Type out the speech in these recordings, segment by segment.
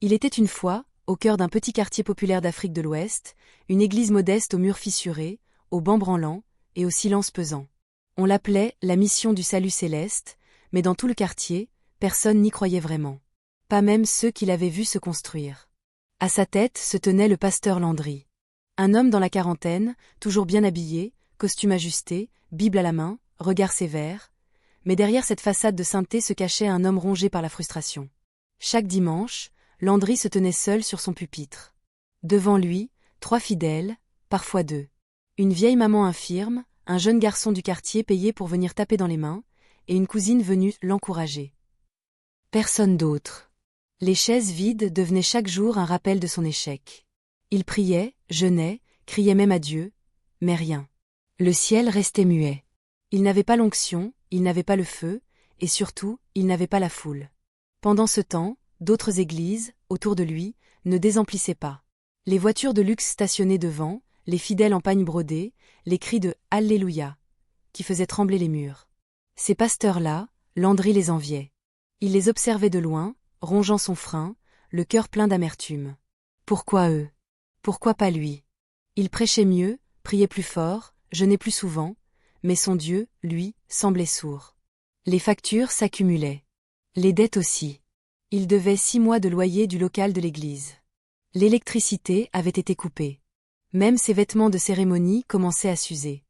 Il était une fois, au cœur d'un petit quartier populaire d'Afrique de l'Ouest, une église modeste aux murs fissurés, aux bancs branlants et au silence pesant. On l'appelait la mission du salut céleste, mais dans tout le quartier, personne n'y croyait vraiment. Pas même ceux qui l'avaient vu se construire. À sa tête se tenait le pasteur Landry. Un homme dans la quarantaine, toujours bien habillé, costume ajusté, Bible à la main, regard sévère, mais derrière cette façade de sainteté se cachait un homme rongé par la frustration. Chaque dimanche, Landry se tenait seul sur son pupitre. Devant lui, 3 fidèles, parfois 2. Une vieille maman infirme, un jeune garçon du quartier payé pour venir taper dans les mains, et une cousine venue l'encourager. Personne d'autre. Les chaises vides devenaient chaque jour un rappel de son échec. Il priait, jeûnait, criait même à Dieu, mais rien. Le ciel restait muet. Il n'avait pas l'onction, il n'avait pas le feu, et surtout, il n'avait pas la foule. Pendant ce temps, d'autres églises, autour de lui, ne désemplissaient pas. Les voitures de luxe stationnaient devant, les fidèles en pagne brodée, les cris de « Alléluia » qui faisaient trembler les murs. Ces pasteurs-là, Landry les enviait. Il les observait de loin, rongeant son frein, le cœur plein d'amertume. Pourquoi eux? Pourquoi pas lui? Il prêchait mieux, priait plus fort, jeûnait plus souvent, mais son Dieu, lui, semblait sourd. Les factures s'accumulaient. Les dettes aussi. Il devait 6 mois de loyer du local de l'église. L'électricité avait été coupée. Même ses vêtements de cérémonie commençaient à s'user.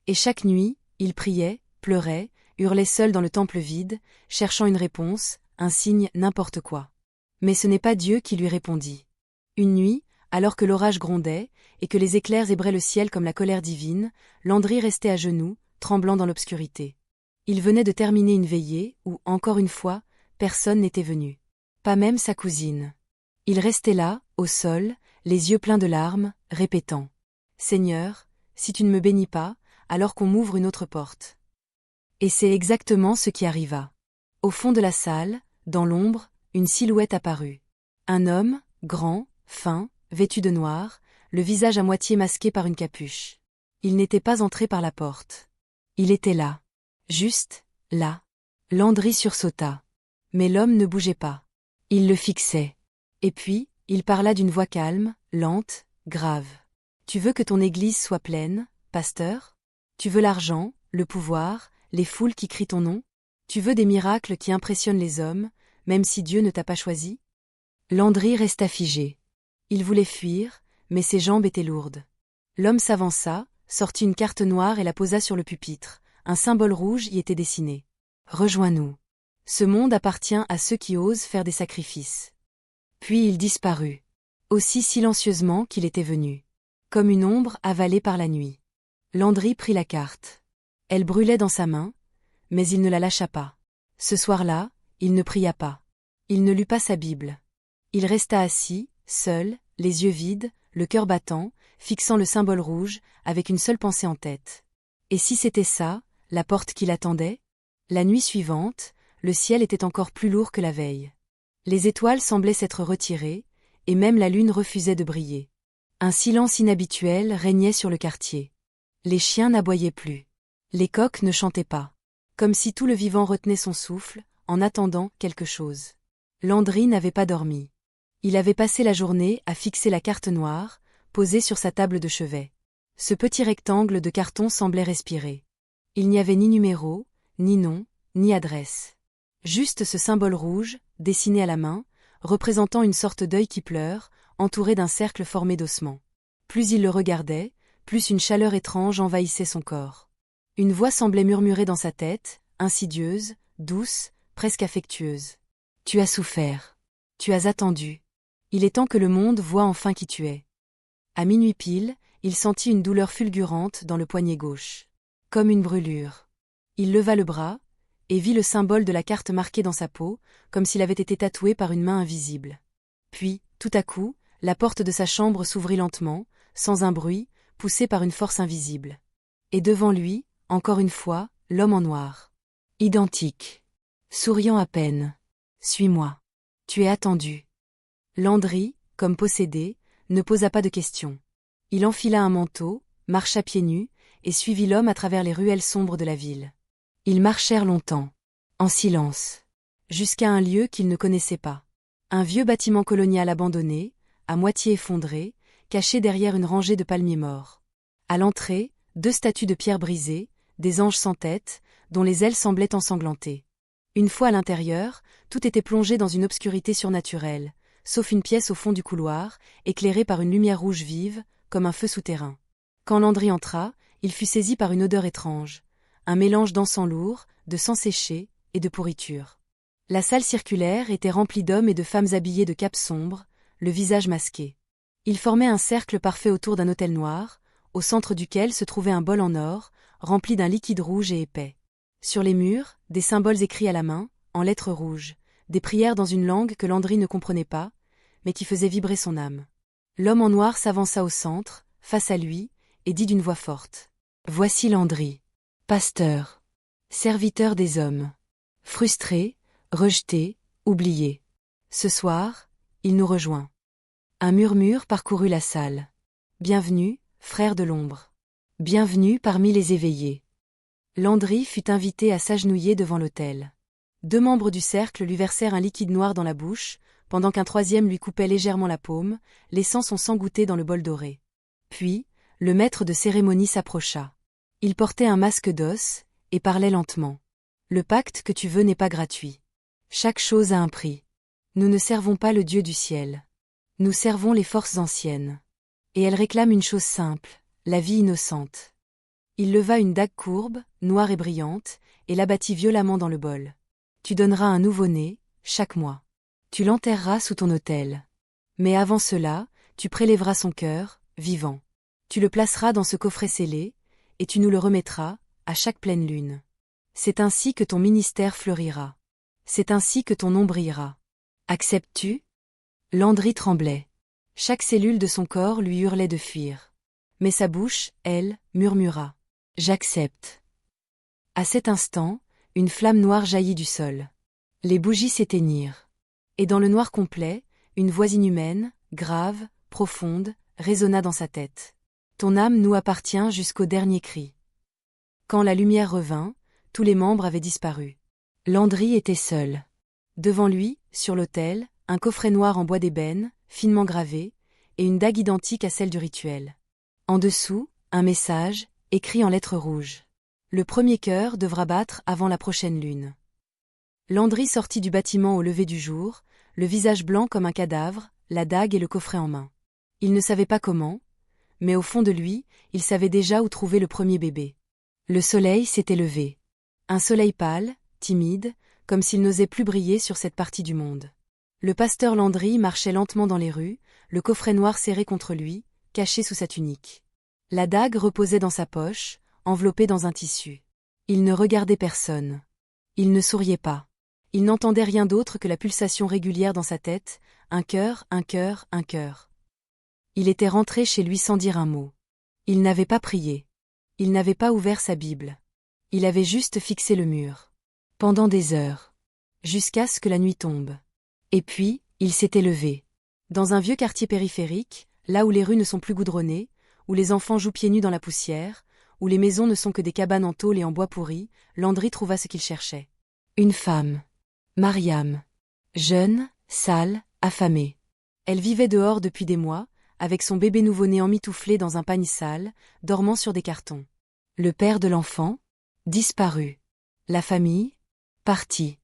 Et chaque nuit, il priait, pleurait, hurlait seul dans le temple vide, cherchant une réponse, un signe, n'importe quoi. Mais ce n'est pas Dieu qui lui répondit. Une nuit, alors que l'orage grondait, et que les éclairs ébraient le ciel comme la colère divine, Landry restait à genoux, tremblant dans l'obscurité. Il venait de terminer une veillée où, encore une fois, personne n'était venu. Pas même sa cousine. Il restait là, au sol, les yeux pleins de larmes, répétant « Seigneur, si tu ne me bénis pas, alors qu'on m'ouvre une autre porte. » Et c'est exactement ce qui arriva. Au fond de la salle, dans l'ombre, une silhouette apparut. Un homme, grand, fin, vêtu de noir, le visage à moitié masqué par une capuche. Il n'était pas entré par la porte. Il était là. Juste, là. Landry sursauta. Mais l'homme ne bougeait pas. Il le fixait. Et puis, il parla d'une voix calme, lente, grave. « Tu veux que ton église soit pleine, pasteur? Tu veux l'argent, le pouvoir, les foules qui crient ton nom? Tu veux des miracles qui impressionnent les hommes, même si Dieu ne t'a pas choisi? » Landry resta figé. Il voulait fuir, mais ses jambes étaient lourdes. L'homme s'avança, sortit une carte noire et la posa sur le pupitre. Un symbole rouge y était dessiné. « Rejoins-nous. Ce monde appartient à ceux qui osent faire des sacrifices. » Puis il disparut. Aussi silencieusement qu'il était venu. Comme une ombre avalée par la nuit. Landry prit la carte. Elle brûlait dans sa main, mais il ne la lâcha pas. Ce soir-là, il ne pria pas. Il ne lut pas sa Bible. Il resta assis, seul, les yeux vides, le cœur battant, fixant le symbole rouge, avec une seule pensée en tête. Et si c'était ça, la porte qui l'attendait? La nuit suivante, le ciel était encore plus lourd que la veille. Les étoiles semblaient s'être retirées, et même la lune refusait de briller. Un silence inhabituel régnait sur le quartier. Les chiens n'aboyaient plus. Les coqs ne chantaient pas. Comme si tout le vivant retenait son souffle, en attendant quelque chose. Landry n'avait pas dormi. Il avait passé la journée à fixer la carte noire, posée sur sa table de chevet. Ce petit rectangle de carton semblait respirer. Il n'y avait ni numéro, ni nom, ni adresse. Juste ce symbole rouge, dessiné à la main, représentant une sorte d'œil qui pleure, entouré d'un cercle formé d'ossements. Plus il le regardait, plus une chaleur étrange envahissait son corps. Une voix semblait murmurer dans sa tête, insidieuse, douce, presque affectueuse. « Tu as souffert. Tu as attendu. Il est temps que le monde voie enfin qui tu es. » À minuit pile, il sentit une douleur fulgurante dans le poignet gauche. Comme une brûlure. Il leva le bras, et vit le symbole de la carte marqué dans sa peau, comme s'il avait été tatoué par une main invisible. Puis, tout à coup, la porte de sa chambre s'ouvrit lentement, sans un bruit, poussée par une force invisible. Et devant lui, encore une fois, l'homme en noir. Identique. Souriant à peine. « Suis-moi. Tu es attendu. » Landry, comme possédé, ne posa pas de questions. Il enfila un manteau, marcha pieds nus, et suivit l'homme à travers les ruelles sombres de la ville. Ils marchèrent longtemps, en silence, jusqu'à un lieu qu'ils ne connaissaient pas. Un vieux bâtiment colonial abandonné, à moitié effondré, caché derrière une rangée de palmiers morts. À l'entrée, 2 statues de pierre brisées, des anges sans tête, dont les ailes semblaient ensanglantées. Une fois à l'intérieur, tout était plongé dans une obscurité surnaturelle, sauf une pièce au fond du couloir, éclairée par une lumière rouge vive, comme un feu souterrain. Quand Landry entra, il fut saisi par une odeur étrange, un mélange d'encens lourd, de sang séché et de pourriture. La salle circulaire était remplie d'hommes et de femmes habillés de capes sombres, le visage masqué. Ils formaient un cercle parfait autour d'un autel noir, au centre duquel se trouvait un bol en or, rempli d'un liquide rouge et épais. Sur les murs, des symboles écrits à la main, en lettres rouges, des prières dans une langue que Landry ne comprenait pas, mais qui faisait vibrer son âme. L'homme en noir s'avança au centre, face à lui, et dit d'une voix forte. « Voici Landry, pasteur, serviteur des hommes, frustré, rejeté, oublié. Ce soir, il nous rejoint. » Un murmure parcourut la salle. « Bienvenue, frère de l'ombre. Bienvenue parmi les éveillés. » Landry fut invité à s'agenouiller devant l'autel. 2 membres du cercle lui versèrent un liquide noir dans la bouche, pendant qu'un 3e lui coupait légèrement la paume, laissant son sang goûter dans le bol doré. Puis, le maître de cérémonie s'approcha. Il portait un masque d'os, et parlait lentement. « Le pacte que tu veux n'est pas gratuit. Chaque chose a un prix. Nous ne servons pas le Dieu du ciel. Nous servons les forces anciennes. Et elles réclament une chose simple, la vie innocente. » Il leva une dague courbe, noire et brillante, et l'abattit violemment dans le bol. « Tu donneras un nouveau-né, chaque mois. Tu l'enterreras sous ton autel. Mais avant cela, tu prélèveras son cœur, vivant. Tu le placeras dans ce coffret scellé, et tu nous le remettras, à chaque pleine lune. C'est ainsi que ton ministère fleurira. C'est ainsi que ton nom brillera. Acceptes-tu » Landry tremblait. Chaque cellule de son corps lui hurlait de fuir. Mais sa bouche, elle, murmura. « J'accepte. » À cet instant, une flamme noire jaillit du sol. Les bougies s'éteignirent. Et dans le noir complet, une voix inhumaine, grave, profonde, résonna dans sa tête. « Ton âme nous appartient jusqu'au dernier cri. » Quand la lumière revint, tous les membres avaient disparu. Landry était seul. Devant lui, sur l'autel, un coffret noir en bois d'ébène, finement gravé, et une dague identique à celle du rituel. En dessous, un message, écrit en lettres rouges. Le premier cœur devra battre avant la prochaine lune. Landry sortit du bâtiment au lever du jour, le visage blanc comme un cadavre, la dague et le coffret en main. Il ne savait pas comment, mais au fond de lui, il savait déjà où trouver le premier bébé. Le soleil s'était levé. Un soleil pâle, timide, comme s'il n'osait plus briller sur cette partie du monde. Le pasteur Landry marchait lentement dans les rues, le coffret noir serré contre lui, caché sous sa tunique. La dague reposait dans sa poche, enveloppée dans un tissu. Il ne regardait personne. Il ne souriait pas. Il n'entendait rien d'autre que la pulsation régulière dans sa tête, un cœur, un cœur, un cœur. Il était rentré chez lui sans dire un mot. Il n'avait pas prié. Il n'avait pas ouvert sa Bible. Il avait juste fixé le mur. Pendant des heures. Jusqu'à ce que la nuit tombe. Et puis, il s'était levé. Dans un vieux quartier périphérique, là où les rues ne sont plus goudronnées, où les enfants jouent pieds nus dans la poussière, où les maisons ne sont que des cabanes en tôle et en bois pourri, Landry trouva ce qu'il cherchait. Une femme. Mariam. Jeune, sale, affamée. Elle vivait dehors depuis des mois, avec son bébé nouveau-né emmitouflé dans un pagne sale, dormant sur des cartons. Le père de l'enfant? Disparu. La famille? Partie.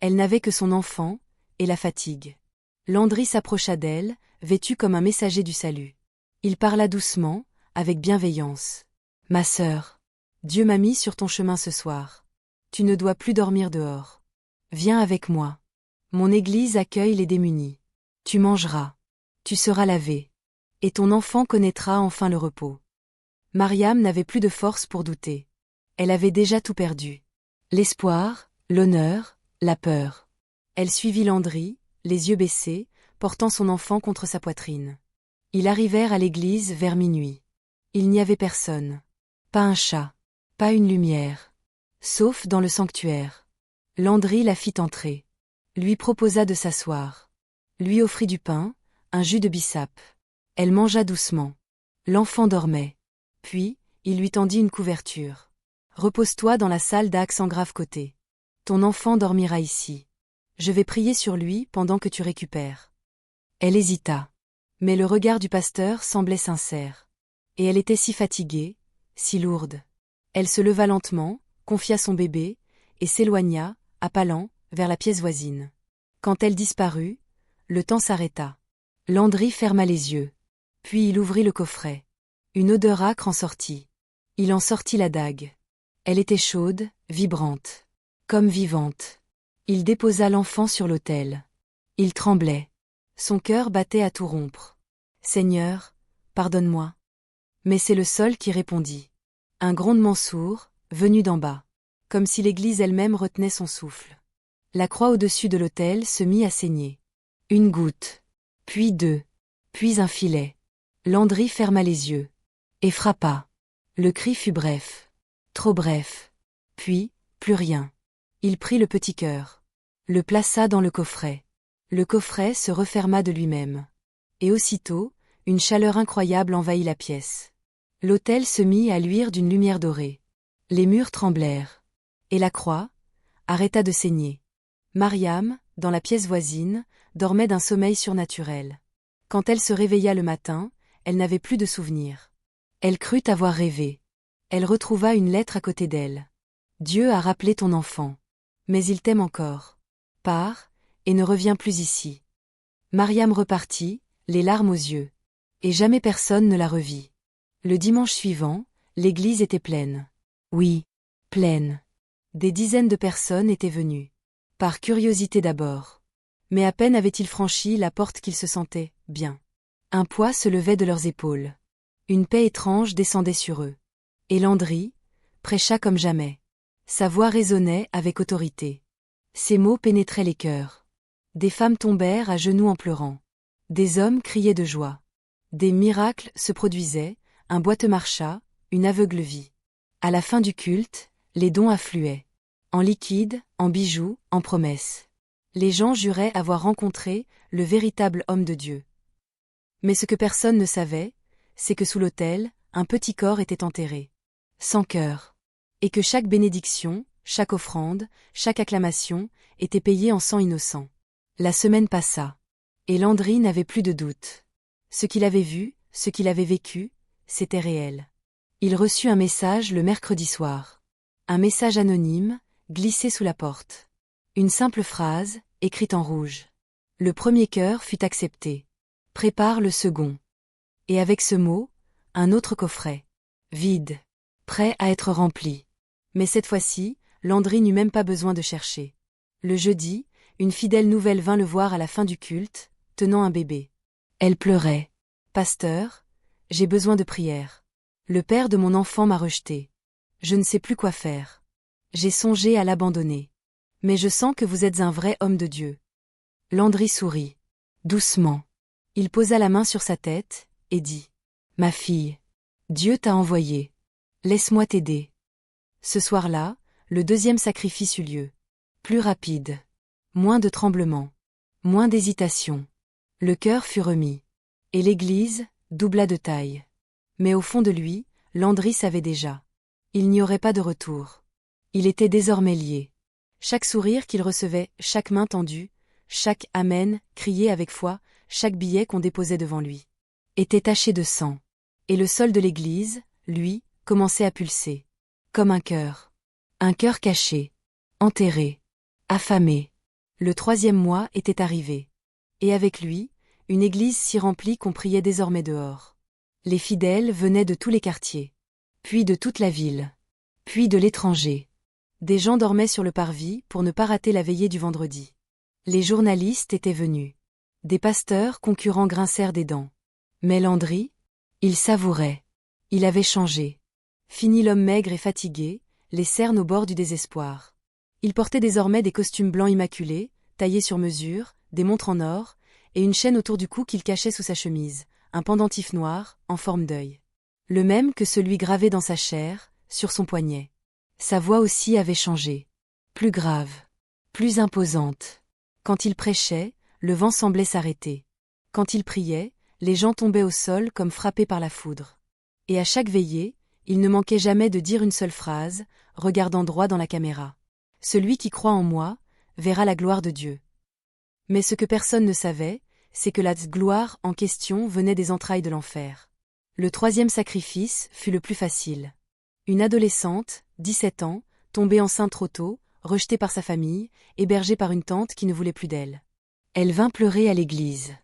Elle n'avait que son enfant, et la fatigue. Landry s'approcha d'elle, vêtu comme un messager du salut. Il parla doucement, avec bienveillance. « Ma sœur, Dieu m'a mis sur ton chemin ce soir. Tu ne dois plus dormir dehors. Viens avec moi. Mon église accueille les démunis. Tu mangeras. Tu seras lavé. Et ton enfant connaîtra enfin le repos. » Mariam n'avait plus de force pour douter. Elle avait déjà tout perdu. L'espoir, l'honneur, la peur. Elle suivit Landry, les yeux baissés, portant son enfant contre sa poitrine. Ils arrivèrent à l'église vers minuit. Il n'y avait personne. Pas un chat. Pas une lumière. Sauf dans le sanctuaire. Landry la fit entrer. Lui proposa de s'asseoir. Lui offrit du pain, un jus de bissap. Elle mangea doucement. L'enfant dormait. Puis, il lui tendit une couverture. « Repose-toi dans la salle d'axe en grave côté. Ton enfant dormira ici. » Je vais prier sur lui pendant que tu récupères. Elle hésita. Mais le regard du pasteur semblait sincère. Et elle était si fatiguée, si lourde. Elle se leva lentement, confia son bébé, et s'éloigna, à pas lents, vers la pièce voisine. Quand elle disparut, le temps s'arrêta. Landry ferma les yeux. Puis il ouvrit le coffret. Une odeur âcre en sortit. Il en sortit la dague. Elle était chaude, vibrante. Comme vivante. Il déposa l'enfant sur l'autel. Il tremblait. Son cœur battait à tout rompre. Seigneur, pardonne-moi. Mais c'est le sol qui répondit. Un grondement sourd, venu d'en bas. Comme si l'église elle-même retenait son souffle. La croix au-dessus de l'autel se mit à saigner. Une goutte. Puis deux. Puis un filet. Landry ferma les yeux. Et frappa. Le cri fut bref. Trop bref. Puis, plus rien. Il prit le petit cœur. Le plaça dans le coffret. Le coffret se referma de lui-même. Et aussitôt, une chaleur incroyable envahit la pièce. L'autel se mit à luire d'une lumière dorée. Les murs tremblèrent. Et la croix arrêta de saigner. Mariam, dans la pièce voisine, dormait d'un sommeil surnaturel. Quand elle se réveilla le matin, elle n'avait plus de souvenirs. Elle crut avoir rêvé. Elle retrouva une lettre à côté d'elle. Dieu a rappelé ton enfant. Mais il t'aime encore. Pars, et ne reviens plus ici. Mariam repartit, les larmes aux yeux. Et jamais personne ne la revit. Le dimanche suivant, l'église était pleine. Oui, pleine. Des dizaines de personnes étaient venues. Par curiosité d'abord. Mais à peine avaient-ils franchi la porte qu'ils se sentaient bien. Un poids se levait de leurs épaules. Une paix étrange descendait sur eux. Et Landry prêcha comme jamais. Sa voix résonnait avec autorité. Ses mots pénétraient les cœurs. Des femmes tombèrent à genoux en pleurant. Des hommes criaient de joie. Des miracles se produisaient, un boiteux marcha, une aveugle vit. À la fin du culte, les dons affluaient. En liquide, en bijoux, en promesses. Les gens juraient avoir rencontré le véritable homme de Dieu. Mais ce que personne ne savait, c'est que sous l'autel, un petit corps était enterré. Sans cœur. Et que chaque bénédiction, chaque offrande, chaque acclamation, était payée en sang innocent. La semaine passa. Et Landry n'avait plus de doute. Ce qu'il avait vu, ce qu'il avait vécu, c'était réel. Il reçut un message le mercredi soir. Un message anonyme, glissé sous la porte. Une simple phrase, écrite en rouge. Le premier cœur fut accepté. Prépare le second. Et avec ce mot, un autre coffret. Vide. Prêt à être rempli. Mais cette fois-ci, Landry n'eut même pas besoin de chercher. Le jeudi, une fidèle nouvelle vint le voir à la fin du culte, tenant un bébé. Elle pleurait. Pasteur, j'ai besoin de prière. Le père de mon enfant m'a rejeté. Je ne sais plus quoi faire. J'ai songé à l'abandonner. Mais je sens que vous êtes un vrai homme de Dieu. Landry sourit. Doucement. Il posa la main sur sa tête, et dit. Ma fille. Dieu t'a envoyée. Laisse-moi t'aider. Ce soir-là, le deuxième sacrifice eut lieu. Plus rapide. Moins de tremblements. Moins d'hésitation. Le cœur fut remis. Et l'église doubla de taille. Mais au fond de lui, Landry savait déjà. Il n'y aurait pas de retour. Il était désormais lié. Chaque sourire qu'il recevait, chaque main tendue, chaque amen crié avec foi, chaque billet qu'on déposait devant lui, était taché de sang. Et le sol de l'église, lui, commençait à pulser. Comme un cœur. Un cœur caché. Enterré. Affamé. Le 3e mois était arrivé. Et avec lui, une église si remplie qu'on priait désormais dehors. Les fidèles venaient de tous les quartiers. Puis de toute la ville. Puis de l'étranger. Des gens dormaient sur le parvis pour ne pas rater la veillée du vendredi. Les journalistes étaient venus. Des pasteurs concurrents grincèrent des dents. Mais Landry, il savourait. Il avait changé. Fini l'homme maigre et fatigué, les cernes au bord du désespoir. Il portait désormais des costumes blancs immaculés, taillés sur mesure, des montres en or, et une chaîne autour du cou qu'il cachait sous sa chemise, un pendentif noir, en forme d'œil. Le même que celui gravé dans sa chair, sur son poignet. Sa voix aussi avait changé. Plus grave. Plus imposante. Quand il prêchait, le vent semblait s'arrêter. Quand il priait, les gens tombaient au sol comme frappés par la foudre. Et à chaque veillée, il ne manquait jamais de dire une seule phrase, regardant droit dans la caméra. Celui qui croit en moi, verra la gloire de Dieu. Mais ce que personne ne savait, c'est que la gloire en question venait des entrailles de l'enfer. Le troisième sacrifice fut le plus facile. Une adolescente, 17 ans, tombée enceinte trop tôt, rejetée par sa famille, hébergée par une tante qui ne voulait plus d'elle. Elle vint pleurer à l'église.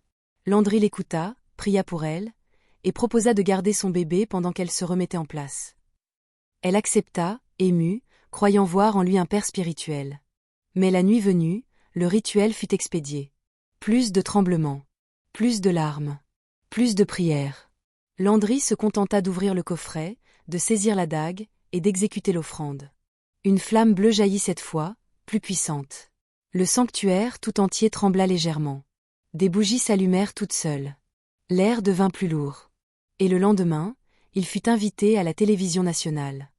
Landry l'écouta, pria pour elle, et proposa de garder son bébé pendant qu'elle se remettait en place. Elle accepta, émue, croyant voir en lui un père spirituel. Mais la nuit venue, le rituel fut expédié. Plus de tremblements, plus de larmes, plus de prières. Landry se contenta d'ouvrir le coffret, de saisir la dague, et d'exécuter l'offrande. Une flamme bleue jaillit cette fois, plus puissante. Le sanctuaire tout entier trembla légèrement. Des bougies s'allumèrent toutes seules. L'air devint plus lourd. Et le lendemain, il fut invité à la télévision nationale.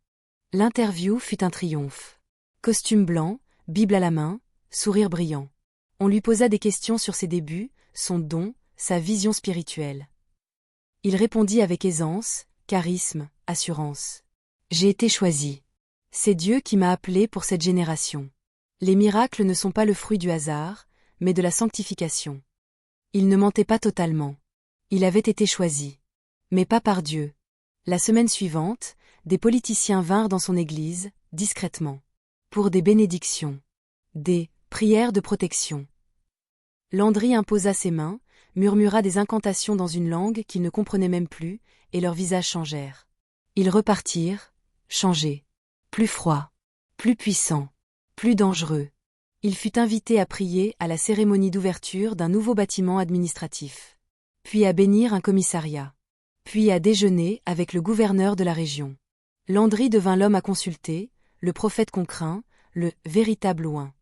L'interview fut un triomphe. Costume blanc, Bible à la main, sourire brillant. On lui posa des questions sur ses débuts, son don, sa vision spirituelle. Il répondit avec aisance, charisme, assurance. J'ai été choisi. C'est Dieu qui m'a appelé pour cette génération. Les miracles ne sont pas le fruit du hasard, mais de la sanctification. Il ne mentait pas totalement. Il avait été choisi. Mais pas par Dieu. La semaine suivante, des politiciens vinrent dans son église, discrètement. Pour des bénédictions. Des prières de protection. Landry imposa ses mains, murmura des incantations dans une langue qu'il ne comprenait même plus, et leurs visages changèrent. Ils repartirent, changés. Plus froids, plus puissants, plus dangereux. Il fut invité à prier à la cérémonie d'ouverture d'un nouveau bâtiment administratif. Puis à bénir un commissariat. Puis à déjeuner avec le gouverneur de la région. Landry devint l'homme à consulter, le prophète qu'on craint, le véritable oint.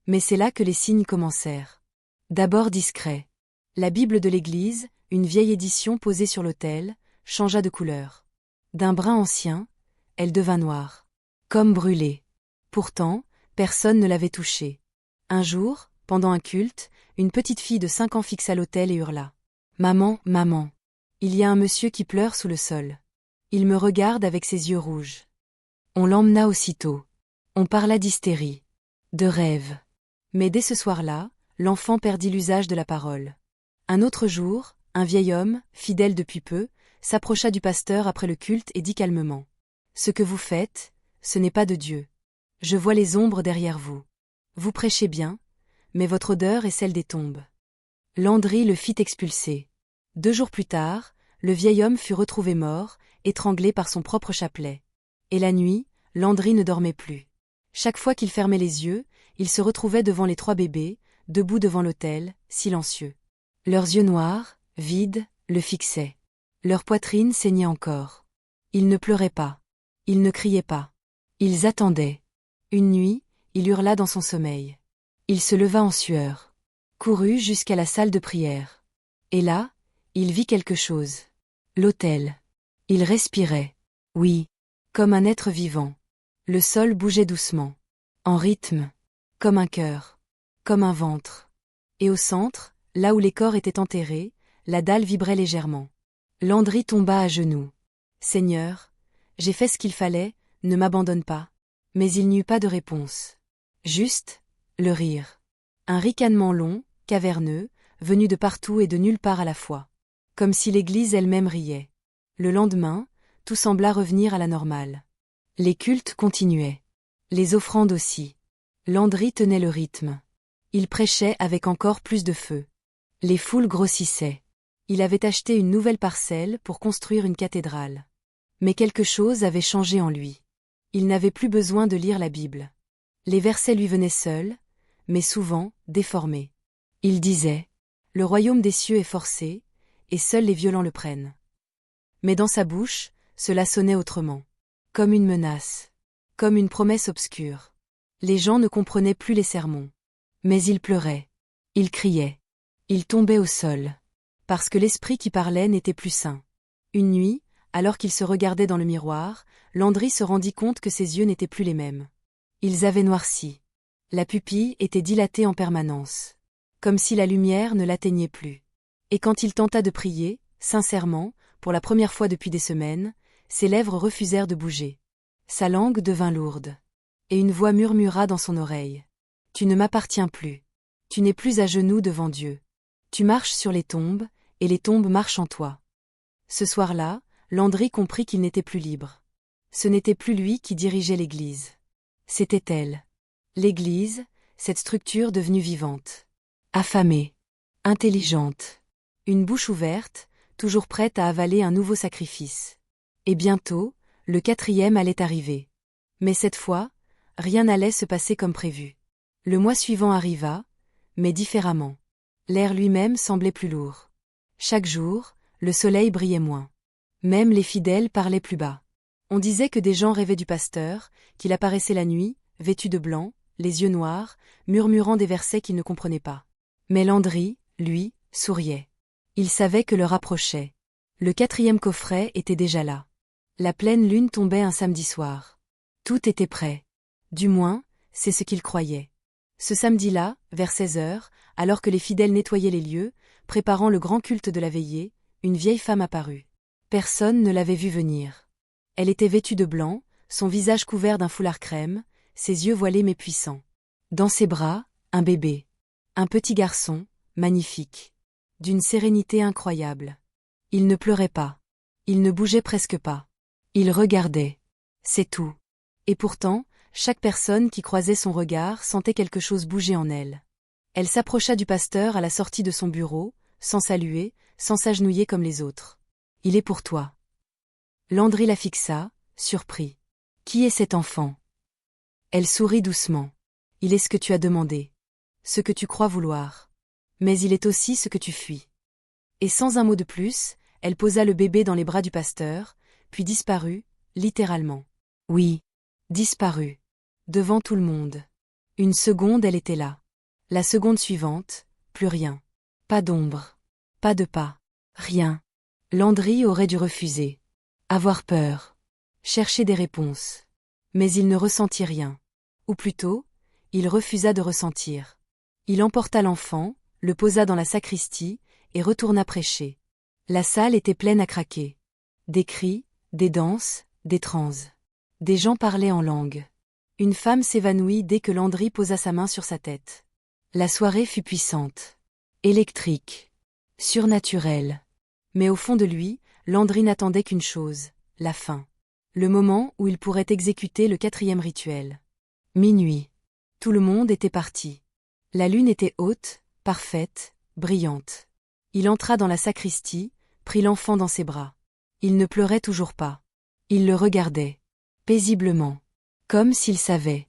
Mais c'est là que les signes commencèrent. D'abord discret. La Bible de l'Église, une vieille édition posée sur l'autel, changea de couleur. D'un brun ancien, elle devint noire. Comme brûlée. Pourtant, personne ne l'avait touchée. Un jour, pendant un culte, une petite fille de 5 ans fixa l'autel et hurla. « Maman, maman. Il y a un monsieur qui pleure sous le sol. Il me regarde avec ses yeux rouges. » On l'emmena aussitôt. On parla d'hystérie. De rêve. Mais dès ce soir-là, l'enfant perdit l'usage de la parole. Un autre jour, un vieil homme, fidèle depuis peu, s'approcha du pasteur après le culte et dit calmement. « Ce que vous faites, ce n'est pas de Dieu. Je vois les ombres derrière vous. Vous prêchez bien, mais votre odeur est celle des tombes. » Landry le fit expulser. 2 jours plus tard, le vieil homme fut retrouvé mort, étranglé par son propre chapelet. Et la nuit, Landry ne dormait plus. Chaque fois qu'il fermait les yeux, il se retrouvait devant les 3 bébés, debout devant l'autel, silencieux. Leurs yeux noirs, vides, le fixaient. Leur poitrine saignait encore. Ils ne pleuraient pas. Ils ne criaient pas. Ils attendaient. Une nuit, il hurla dans son sommeil. Il se leva en sueur. Courut jusqu'à la salle de prière. Et là, il vit quelque chose. L'autel. Il respirait. Oui. Comme un être vivant. Le sol bougeait doucement. En rythme. Comme un cœur. Comme un ventre. Et au centre, là où les corps étaient enterrés, la dalle vibrait légèrement. Landry tomba à genoux. Seigneur, j'ai fait ce qu'il fallait, ne m'abandonne pas. Mais il n'y eut pas de réponse. Juste, le rire. Un ricanement long, caverneux, venu de partout et de nulle part à la fois. Comme si l'église elle-même riait. Le lendemain, tout sembla revenir à la normale. Les cultes continuaient. Les offrandes aussi. Landry tenait le rythme. Il prêchait avec encore plus de feu. Les foules grossissaient. Il avait acheté une nouvelle parcelle pour construire une cathédrale. Mais quelque chose avait changé en lui. Il n'avait plus besoin de lire la Bible. Les versets lui venaient seuls, mais souvent, déformés. Il disait « Le royaume des cieux est forcé, et seuls les violents le prennent. » Mais dans sa bouche, cela sonnait autrement. Comme une menace. Comme une promesse obscure. Les gens ne comprenaient plus les sermons. Mais ils pleuraient. Ils criaient. Ils tombaient au sol. Parce que l'esprit qui parlait n'était plus sain. Une nuit, alors qu'il se regardait dans le miroir, Landry se rendit compte que ses yeux n'étaient plus les mêmes. Ils avaient noirci. La pupille était dilatée en permanence. Comme si la lumière ne l'atteignait plus. Et quand il tenta de prier, sincèrement, pour la première fois depuis des semaines, ses lèvres refusèrent de bouger. Sa langue devint lourde. Et une voix murmura dans son oreille. « Tu ne m'appartiens plus. Tu n'es plus à genoux devant Dieu. Tu marches sur les tombes, et les tombes marchent en toi. Ce soir-là, Landry comprit qu'il n'était plus libre. Ce n'était plus lui qui dirigeait l'Église. C'était elle. L'Église, cette structure devenue vivante. Affamée. Intelligente. Une bouche ouverte, toujours prête à avaler un nouveau sacrifice. Et bientôt, le 4e allait arriver. Mais cette fois, rien n'allait se passer comme prévu. Le mois suivant arriva, mais différemment. L'air lui-même semblait plus lourd. Chaque jour, le soleil brillait moins. Même les fidèles parlaient plus bas. On disait que des gens rêvaient du pasteur, qu'il apparaissait la nuit, vêtu de blanc, les yeux noirs, murmurant des versets qu'il ne comprenait pas. Mais Landry, lui, souriait. Il savait que l'heure approchait. Le 4e coffret était déjà là. La pleine lune tombait un samedi soir. Tout était prêt. Du moins, c'est ce qu'il croyait. Ce samedi-là, vers 16 heures, alors que les fidèles nettoyaient les lieux, préparant le grand culte de la veillée, une vieille femme apparut. Personne ne l'avait vue venir. Elle était vêtue de blanc, son visage couvert d'un foulard crème, ses yeux voilés mais puissants. Dans ses bras, un bébé. Un petit garçon, magnifique. D'une sérénité incroyable. Il ne pleurait pas. Il ne bougeait presque pas. Il regardait. C'est tout. Et pourtant, chaque personne qui croisait son regard sentait quelque chose bouger en elle. Elle s'approcha du pasteur à la sortie de son bureau, sans saluer, sans s'agenouiller comme les autres. « Il est pour toi. » Landry la fixa, surpris. « Qui est cet enfant ?» Elle sourit doucement. « Il est ce que tu as demandé. Ce que tu crois vouloir. Mais il est aussi ce que tu fuis. » Et sans un mot de plus, elle posa le bébé dans les bras du pasteur, puis disparut, littéralement. Oui, disparut. Devant tout le monde. Une seconde elle était là. La seconde suivante, plus rien. Pas d'ombre. Pas de pas. Rien. Landry aurait dû refuser. Avoir peur. Chercher des réponses. Mais il ne ressentit rien. Ou plutôt, il refusa de ressentir. Il emporta l'enfant, le posa dans la sacristie, et retourna prêcher. La salle était pleine à craquer. Des cris, des danses, des transes. Des gens parlaient en langue. Une femme s'évanouit dès que Landry posa sa main sur sa tête. La soirée fut puissante. Électrique. Surnaturelle. Mais au fond de lui, Landry n'attendait qu'une chose, la fin. Le moment où il pourrait exécuter le 4e rituel. Minuit. Tout le monde était parti. La lune était haute, parfaite, brillante. Il entra dans la sacristie, prit l'enfant dans ses bras. Il ne pleurait toujours pas. Il le regardait. Paisiblement. Comme s'il savait.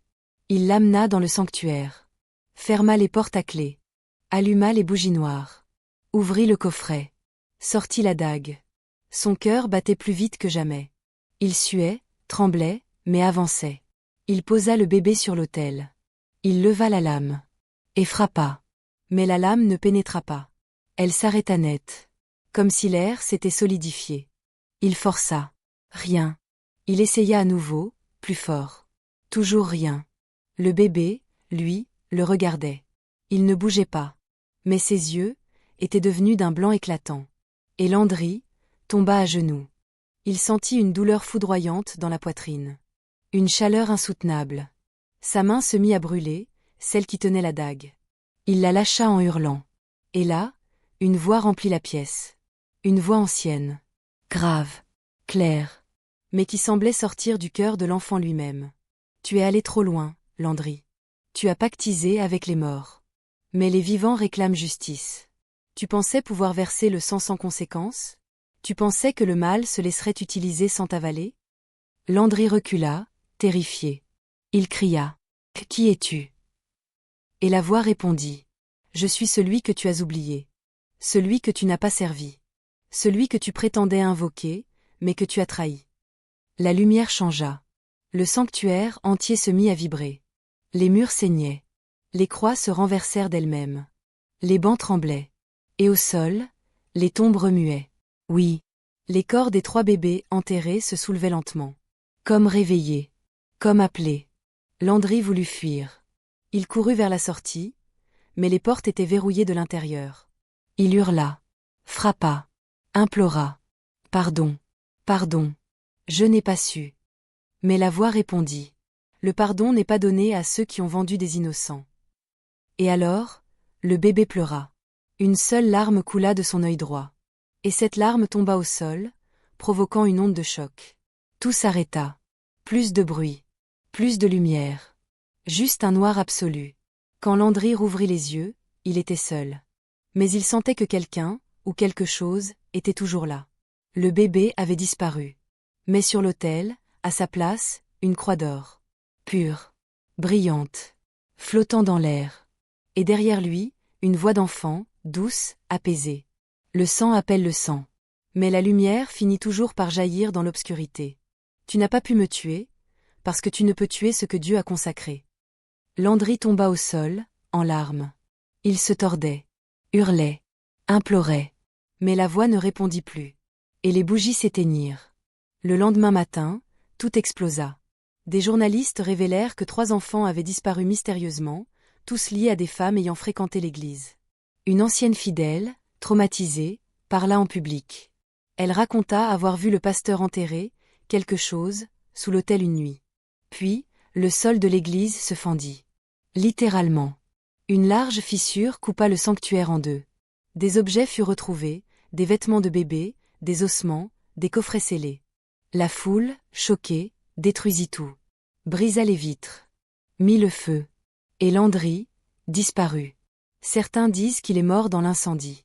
Il l'amena dans le sanctuaire. Ferma les portes à clé. Alluma les bougies noires. Ouvrit le coffret. Sortit la dague. Son cœur battait plus vite que jamais. Il suait, tremblait, mais avançait. Il posa le bébé sur l'autel. Il leva la lame. Et frappa. Mais la lame ne pénétra pas. Elle s'arrêta net. Comme si l'air s'était solidifié. Il força. Rien. Il essaya à nouveau, plus fort. Toujours rien. Le bébé, lui, le regardait. Il ne bougeait pas. Mais ses yeux étaient devenus d'un blanc éclatant. Et Landry tomba à genoux. Il sentit une douleur foudroyante dans la poitrine. Une chaleur insoutenable. Sa main se mit à brûler, celle qui tenait la dague. Il la lâcha en hurlant. Et là, une voix remplit la pièce. Une voix ancienne. Grave. Claire. Mais qui semblait sortir du cœur de l'enfant lui-même. Tu es allé trop loin, Landry. Tu as pactisé avec les morts. Mais les vivants réclament justice. Tu pensais pouvoir verser le sang sans conséquence? Tu pensais que le mal se laisserait utiliser sans t'avaler? Landry recula, terrifié. Il cria. « Qui es-tu » Et la voix répondit. « Je suis celui que tu as oublié. Celui que tu n'as pas servi. Celui que tu prétendais invoquer, mais que tu as trahi. » La lumière changea. Le sanctuaire entier se mit à vibrer. Les murs saignaient. Les croix se renversèrent d'elles-mêmes. Les bancs tremblaient. Et au sol, les tombes remuaient. Oui, les corps des 3 bébés enterrés se soulevaient lentement. Comme réveillés. Comme appelés. Landry voulut fuir. Il courut vers la sortie, mais les portes étaient verrouillées de l'intérieur. Il hurla. Frappa. Implora. Pardon. Pardon. Je n'ai pas su. Mais la voix répondit. Le pardon n'est pas donné à ceux qui ont vendu des innocents. Et alors, Le bébé pleura. Une seule larme coula de son œil droit. Et cette larme tomba au sol, provoquant une onde de choc. Tout s'arrêta. Plus de bruit. Plus de lumière. Juste un noir absolu. Quand Landry rouvrit les yeux, il était seul. Mais il sentait que quelqu'un, ou quelque chose, était toujours là. Le bébé avait disparu. Mais sur l'autel, à sa place, une croix d'or. Pure. Brillante. Flottant dans l'air. Et derrière lui, une voix d'enfant, douce, apaisée. Le sang appelle le sang. Mais la lumière finit toujours par jaillir dans l'obscurité. Tu n'as pas pu me tuer, parce que tu ne peux tuer ce que Dieu a consacré. Landry tomba au sol, en larmes. Il se tordait, hurlait, implorait. Mais la voix ne répondit plus. Et les bougies s'éteignirent. Le lendemain matin, tout explosa. Des journalistes révélèrent que 3 enfants avaient disparu mystérieusement, tous liés à des femmes ayant fréquenté l'église. Une ancienne fidèle, traumatisée, parla en public. Elle raconta avoir vu le pasteur enterrer quelque chose sous l'autel une nuit. Puis, le sol de l'église se fendit. Littéralement. Une large fissure coupa le sanctuaire en 2. Des objets furent retrouvés, des vêtements de bébé, des ossements, des coffrets scellés. La foule, choquée, détruisit tout. Brisa les vitres. Mit le feu. Et Landry, disparut. Certains disent qu'il est mort dans l'incendie.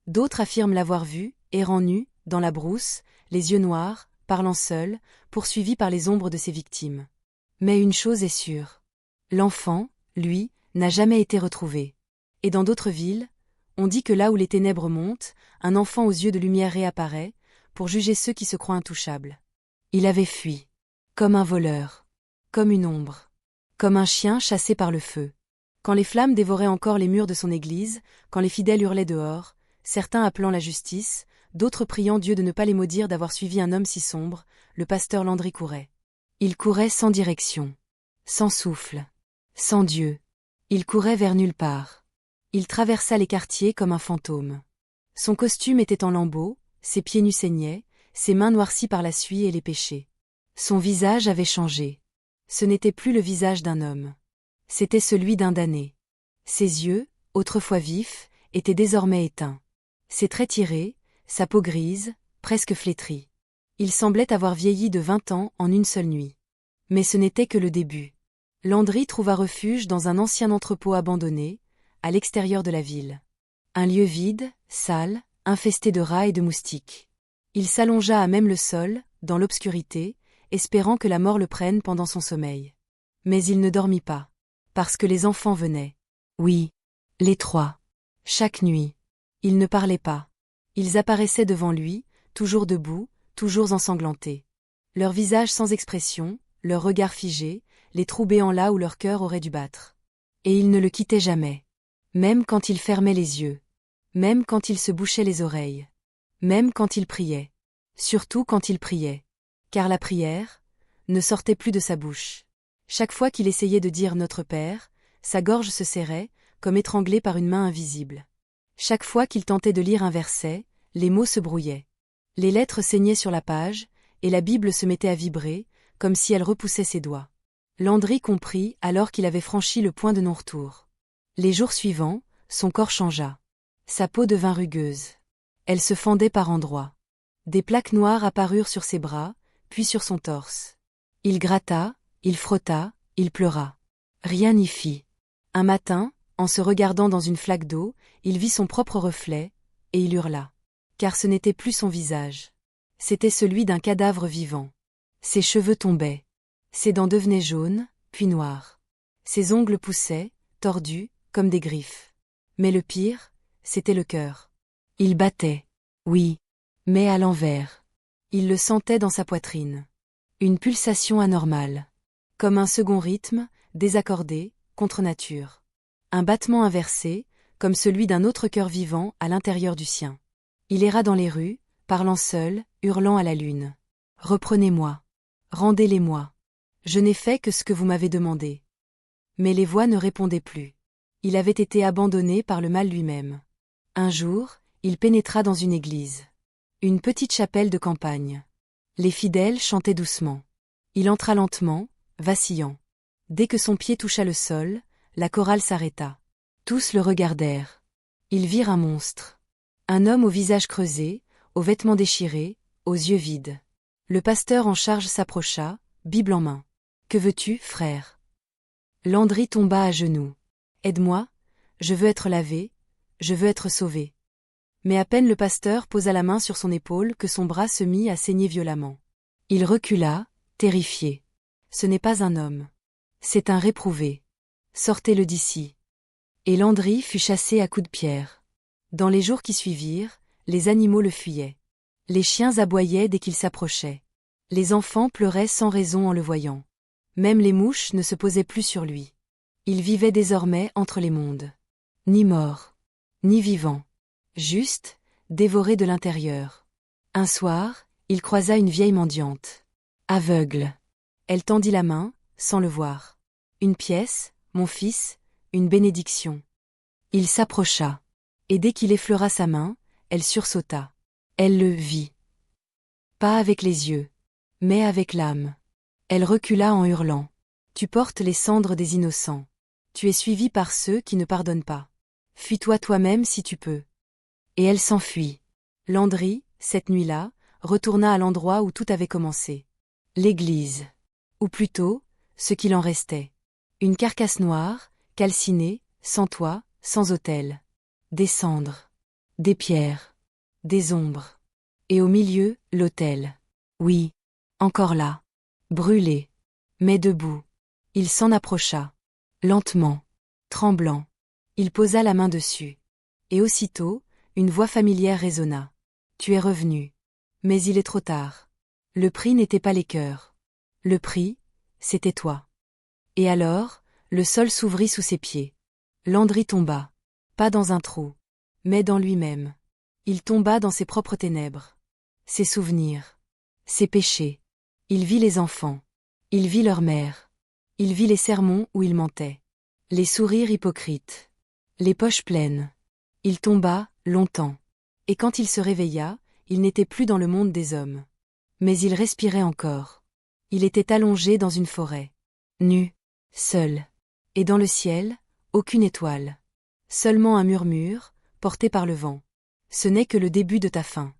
D'autres affirment l'avoir vu, errant nu, dans la brousse, les yeux noirs, parlant seul, poursuivi par les ombres de ses victimes. Mais une chose est sûre. L'enfant, lui, n'a jamais été retrouvé. Et dans d'autres villes, on dit que là où les ténèbres montent, un enfant aux yeux de lumière réapparaît, pour juger ceux qui se croient intouchables. Il avait fui. Comme un voleur. Comme une ombre. Comme un chien chassé par le feu. Quand les flammes dévoraient encore les murs de son église, quand les fidèles hurlaient dehors, certains appelant la justice, d'autres priant Dieu de ne pas les maudire d'avoir suivi un homme si sombre, le pasteur Landry courait. Il courait sans direction. Sans souffle. Sans Dieu. Il courait vers nulle part. Il traversa les quartiers comme un fantôme. Son costume était en lambeaux, ses pieds nus saignaient, ses mains noircies par la suie et les péchés. Son visage avait changé. Ce n'était plus le visage d'un homme. C'était celui d'un damné. Ses yeux, autrefois vifs, étaient désormais éteints. Ses traits tirés, sa peau grise, presque flétrie. Il semblait avoir vieilli de 20 ans en une seule nuit. Mais ce n'était que le début. Landry trouva refuge dans un ancien entrepôt abandonné, à l'extérieur de la ville. Un lieu vide, sale, infesté de rats et de moustiques. Il s'allongea à même le sol, dans l'obscurité, espérant que la mort le prenne pendant son sommeil. Mais il ne dormit pas. Parce que les enfants venaient. Oui. Les 3. Chaque nuit. Ils ne parlaient pas. Ils apparaissaient devant lui, toujours debout, toujours ensanglantés. Leurs visages sans expression, leurs regards figés, les trous béants là où leur cœur aurait dû battre. Et ils ne le quittaient jamais. Même quand il fermait les yeux. Même quand il se bouchait les oreilles. Même quand il priait. Surtout quand il priait. Car la prière ne sortait plus de sa bouche. Chaque fois qu'il essayait de dire Notre Père, sa gorge se serrait, comme étranglée par une main invisible. Chaque fois qu'il tentait de lire un verset, les mots se brouillaient. Les lettres saignaient sur la page, et la Bible se mettait à vibrer, comme si elle repoussait ses doigts. Landry comprit alors qu'il avait franchi le point de non-retour. Les jours suivants, son corps changea. Sa peau devint rugueuse. Elle se fendait par endroits. Des plaques noires apparurent sur ses bras, puis sur son torse. Il gratta, il frotta, il pleura. Rien n'y fit. Un matin, en se regardant dans une flaque d'eau, il vit son propre reflet, et il hurla. Car ce n'était plus son visage. C'était celui d'un cadavre vivant. Ses cheveux tombaient. Ses dents devenaient jaunes, puis noires. Ses ongles poussaient, tordus, comme des griffes. Mais le pire, c'était le cœur. Il battait. Oui. Mais à l'envers. Il le sentait dans sa poitrine. Une pulsation anormale. Comme un second rythme, désaccordé, contre nature. Un battement inversé, comme celui d'un autre cœur vivant à l'intérieur du sien. Il erra dans les rues, parlant seul, hurlant à la lune. « Reprenez-moi. Rendez-les-moi. Je n'ai fait que ce que vous m'avez demandé. » Mais les voix ne répondaient plus. Il avait été abandonné par le mal lui-même. Un jour, il pénétra dans une église. Une petite chapelle de campagne. Les fidèles chantaient doucement. Il entra lentement, vacillant. Dès que son pied toucha le sol, la chorale s'arrêta. Tous le regardèrent. Ils virent un monstre. Un homme au visage creusé, aux vêtements déchirés, aux yeux vides. Le pasteur en charge s'approcha, Bible en main. « Que veux-tu, frère ?» Landry tomba à genoux. « Aide-moi, je veux être lavé, je veux être sauvé. » Mais à peine le pasteur posa la main sur son épaule que son bras se mit à saigner violemment. Il recula, terrifié. Ce n'est pas un homme. C'est un réprouvé. Sortez-le d'ici. Et Landry fut chassé à coups de pierre. Dans les jours qui suivirent, les animaux le fuyaient. Les chiens aboyaient dès qu'il s'approchait. Les enfants pleuraient sans raison en le voyant. Même les mouches ne se posaient plus sur lui. Il vivait désormais entre les mondes. Ni mort, ni vivant. Juste, dévoré de l'intérieur. Un soir, il croisa une vieille mendiante. Aveugle. Elle tendit la main, sans le voir. Une pièce, mon fils, une bénédiction. Il s'approcha. Et dès qu'il effleura sa main, elle sursauta. Elle le vit. Pas avec les yeux, mais avec l'âme. Elle recula en hurlant. Tu portes les cendres des innocents. Tu es suivi par ceux qui ne pardonnent pas. Fuis-toi toi-même si tu peux. Et elle s'enfuit. Landry, cette nuit-là, retourna à l'endroit où tout avait commencé. L'église. Ou plutôt, ce qu'il en restait. Une carcasse noire, calcinée, sans toit, sans autel. Des cendres. Des pierres. Des ombres. Et au milieu, l'autel. Oui. Encore là. Brûlé. Mais debout. Il s'en approcha. Lentement. Tremblant. Il posa la main dessus. Et aussitôt, une voix familière résonna. Tu es revenu. Mais il est trop tard. Le prix n'était pas les cœurs. Le prix, c'était toi. Et alors, le sol s'ouvrit sous ses pieds. Landry tomba. Pas dans un trou. Mais dans lui-même. Il tomba dans ses propres ténèbres. Ses souvenirs. Ses péchés. Il vit les enfants. Il vit leur mère. Il vit les sermons où il mentait. Les sourires hypocrites. Les poches pleines. Il tomba, longtemps. Et quand il se réveilla, il n'était plus dans le monde des hommes. Mais il respirait encore. Il était allongé dans une forêt. Nu. Seul. Et dans le ciel, aucune étoile. Seulement un murmure, porté par le vent. Ce n'est que le début de ta fin.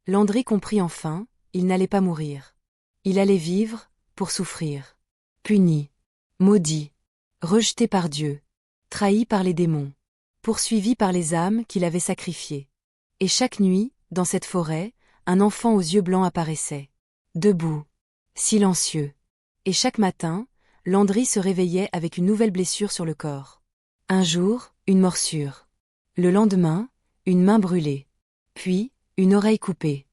Landry comprit enfin, il n'allait pas mourir. Il allait vivre, pour souffrir. Puni. Maudit. Rejeté par Dieu. Trahi par les démons. Poursuivi par les âmes qu'il avait sacrifiées. Et chaque nuit, dans cette forêt, un enfant aux yeux blancs apparaissait. Debout. Silencieux. Et chaque matin, Landry se réveillait avec une nouvelle blessure sur le corps. Un jour, une morsure. Le lendemain, une main brûlée. Puis, une oreille coupée.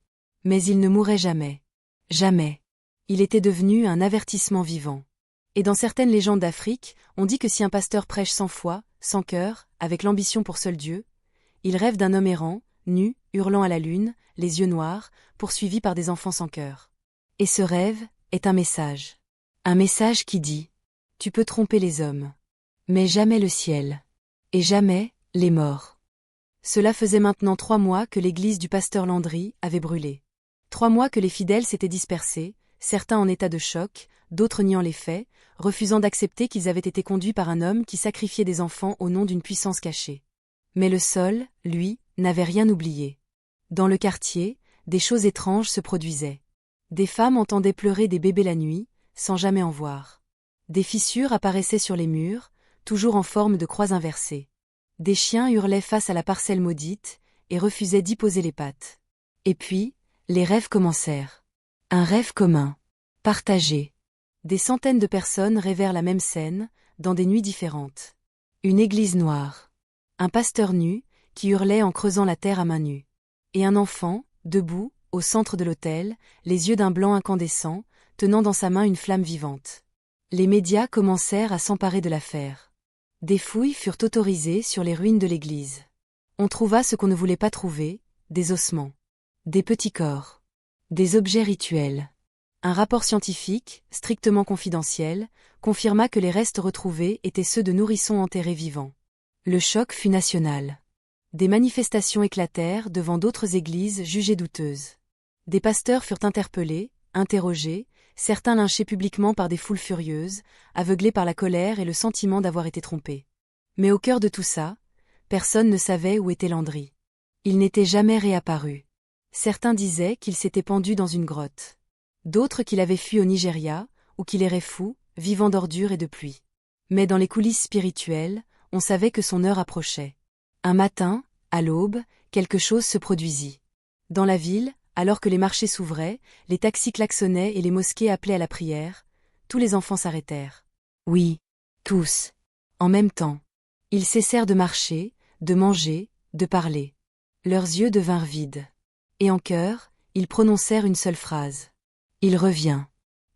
Mais il ne mourait jamais. Jamais. Il était devenu un avertissement vivant. Et dans certaines légendes d'Afrique, on dit que si un pasteur prêche sans foi, sans cœur, avec l'ambition pour seul Dieu, il rêve d'un homme errant, nu, hurlant à la lune, les yeux noirs, poursuivi par des enfants sans cœur. Et ce rêve est un message. Un message qui dit « Tu peux tromper les hommes, mais jamais le ciel, et jamais les morts. » Cela faisait maintenant 3 mois que l'église du pasteur Landry avait brûlé. 3 mois que les fidèles s'étaient dispersés, certains en état de choc, d'autres niant les faits, refusant d'accepter qu'ils avaient été conduits par un homme qui sacrifiait des enfants au nom d'une puissance cachée. Mais le sol, lui, n'avait rien oublié. Dans le quartier, des choses étranges se produisaient. Des femmes entendaient pleurer des bébés la nuit, sans jamais en voir. Des fissures apparaissaient sur les murs, toujours en forme de croix inversées. Des chiens hurlaient face à la parcelle maudite, et refusaient d'y poser les pattes. Et puis, les rêves commencèrent. Un rêve commun. Partagé. Des centaines de personnes rêvèrent la même scène, dans des nuits différentes. Une église noire. Un pasteur nu, qui hurlait en creusant la terre à main nue. Et un enfant, debout, au centre de l'autel, les yeux d'un blanc incandescent, tenant dans sa main une flamme vivante. Les médias commencèrent à s'emparer de l'affaire. Des fouilles furent autorisées sur les ruines de l'église. On trouva ce qu'on ne voulait pas trouver, des ossements. Des petits corps. Des objets rituels. Un rapport scientifique, strictement confidentiel, confirma que les restes retrouvés étaient ceux de nourrissons enterrés vivants. Le choc fut national. Des manifestations éclatèrent devant d'autres églises jugées douteuses. Des pasteurs furent interpellés, interrogés, certains lynchés publiquement par des foules furieuses, aveuglés par la colère et le sentiment d'avoir été trompés. Mais au cœur de tout ça, personne ne savait où était Landry. Il n'était jamais réapparu. Certains disaient qu'il s'était pendu dans une grotte. D'autres qu'il avait fui au Nigeria, ou qu'il errait fou, vivant d'ordures et de pluie. Mais dans les coulisses spirituelles, on savait que son heure approchait. Un matin, à l'aube, quelque chose se produisit. Dans la ville, alors que les marchés s'ouvraient, les taxis klaxonnaient et les mosquées appelaient à la prière, tous les enfants s'arrêtèrent. Oui, tous. En même temps. Ils cessèrent de marcher, de manger, de parler. Leurs yeux devinrent vides. Et en chœur, ils prononcèrent une seule phrase. Il revient.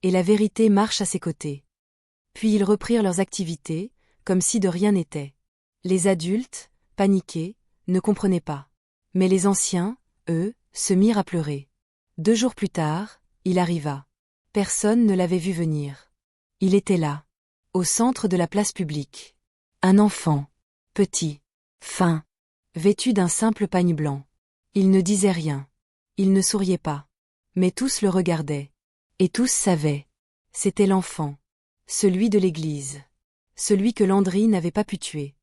Et la vérité marche à ses côtés. Puis ils reprirent leurs activités, comme si de rien n'était. Les adultes, paniqués, ne comprenaient pas. Mais les anciens, eux, se mirent à pleurer. 2 jours plus tard, il arriva. Personne ne l'avait vu venir. Il était là, au centre de la place publique. Un enfant, petit, fin, vêtu d'un simple pagne blanc. Il ne disait rien. Il ne souriait pas. Mais tous le regardaient. Et tous savaient. C'était l'enfant. Celui de l'église. Celui que Landry n'avait pas pu tuer.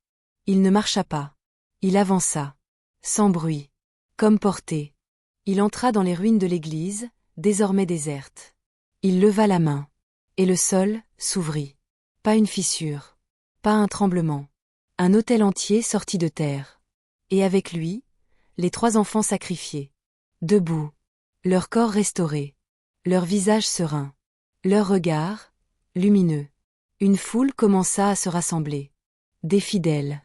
Il ne marcha pas. Il avança. Sans bruit. Comme porté. Il entra dans les ruines de l'église, désormais déserte. Il leva la main. Et le sol s'ouvrit. Pas une fissure. Pas un tremblement. Un autel entier sortit de terre. Et avec lui, les 3 enfants sacrifiés. Debout. Leur corps restauré. Leur visage serein. Leur regard, lumineux. Une foule commença à se rassembler. Des fidèles.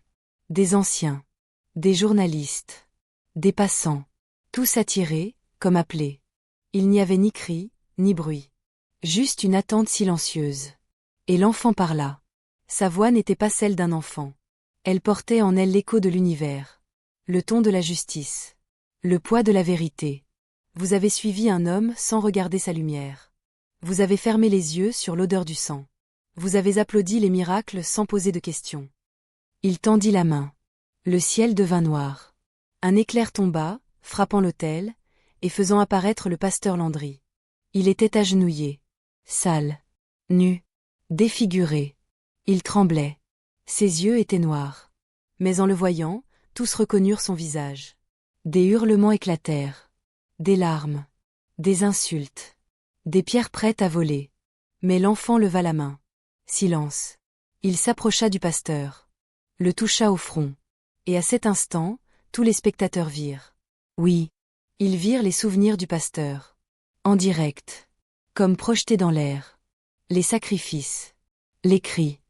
Des anciens. Des journalistes. Des passants. Tous attirés, comme appelés. Il n'y avait ni cri, ni bruit. Juste une attente silencieuse. Et l'enfant parla. Sa voix n'était pas celle d'un enfant. Elle portait en elle l'écho de l'univers. Le ton de la justice. Le poids de la vérité. Vous avez suivi un homme sans regarder sa lumière. Vous avez fermé les yeux sur l'odeur du sang. Vous avez applaudi les miracles sans poser de questions. Il tendit la main. Le ciel devint noir. Un éclair tomba, frappant l'autel, et faisant apparaître le pasteur Landry. Il était agenouillé. Sale. Nu. Défiguré. Il tremblait. Ses yeux étaient noirs. Mais en le voyant, tous reconnurent son visage. Des hurlements éclatèrent. Des larmes. Des insultes. Des pierres prêtes à voler. Mais l'enfant leva la main. Silence. Il s'approcha du pasteur. Le toucha au front. Et à cet instant, tous les spectateurs virent. Oui. Ils virent les souvenirs du pasteur. En direct. Comme projetés dans l'air. Les sacrifices. Les cris.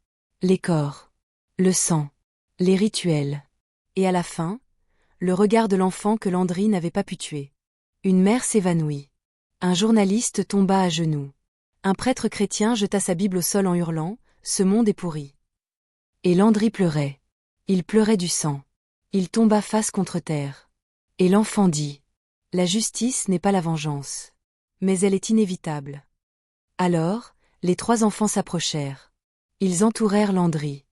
Les corps. Le sang. Les rituels. Et à la fin, le regard de l'enfant que Landry n'avait pas pu tuer. Une mère s'évanouit. Un journaliste tomba à genoux. Un prêtre chrétien jeta sa Bible au sol en hurlant « Ce monde est pourri ». Et Landry pleurait. Il pleurait du sang. Il tomba face contre terre. Et l'enfant dit « La justice n'est pas la vengeance. Mais elle est inévitable. » Alors, les 3 enfants s'approchèrent. Ils entourèrent Landry.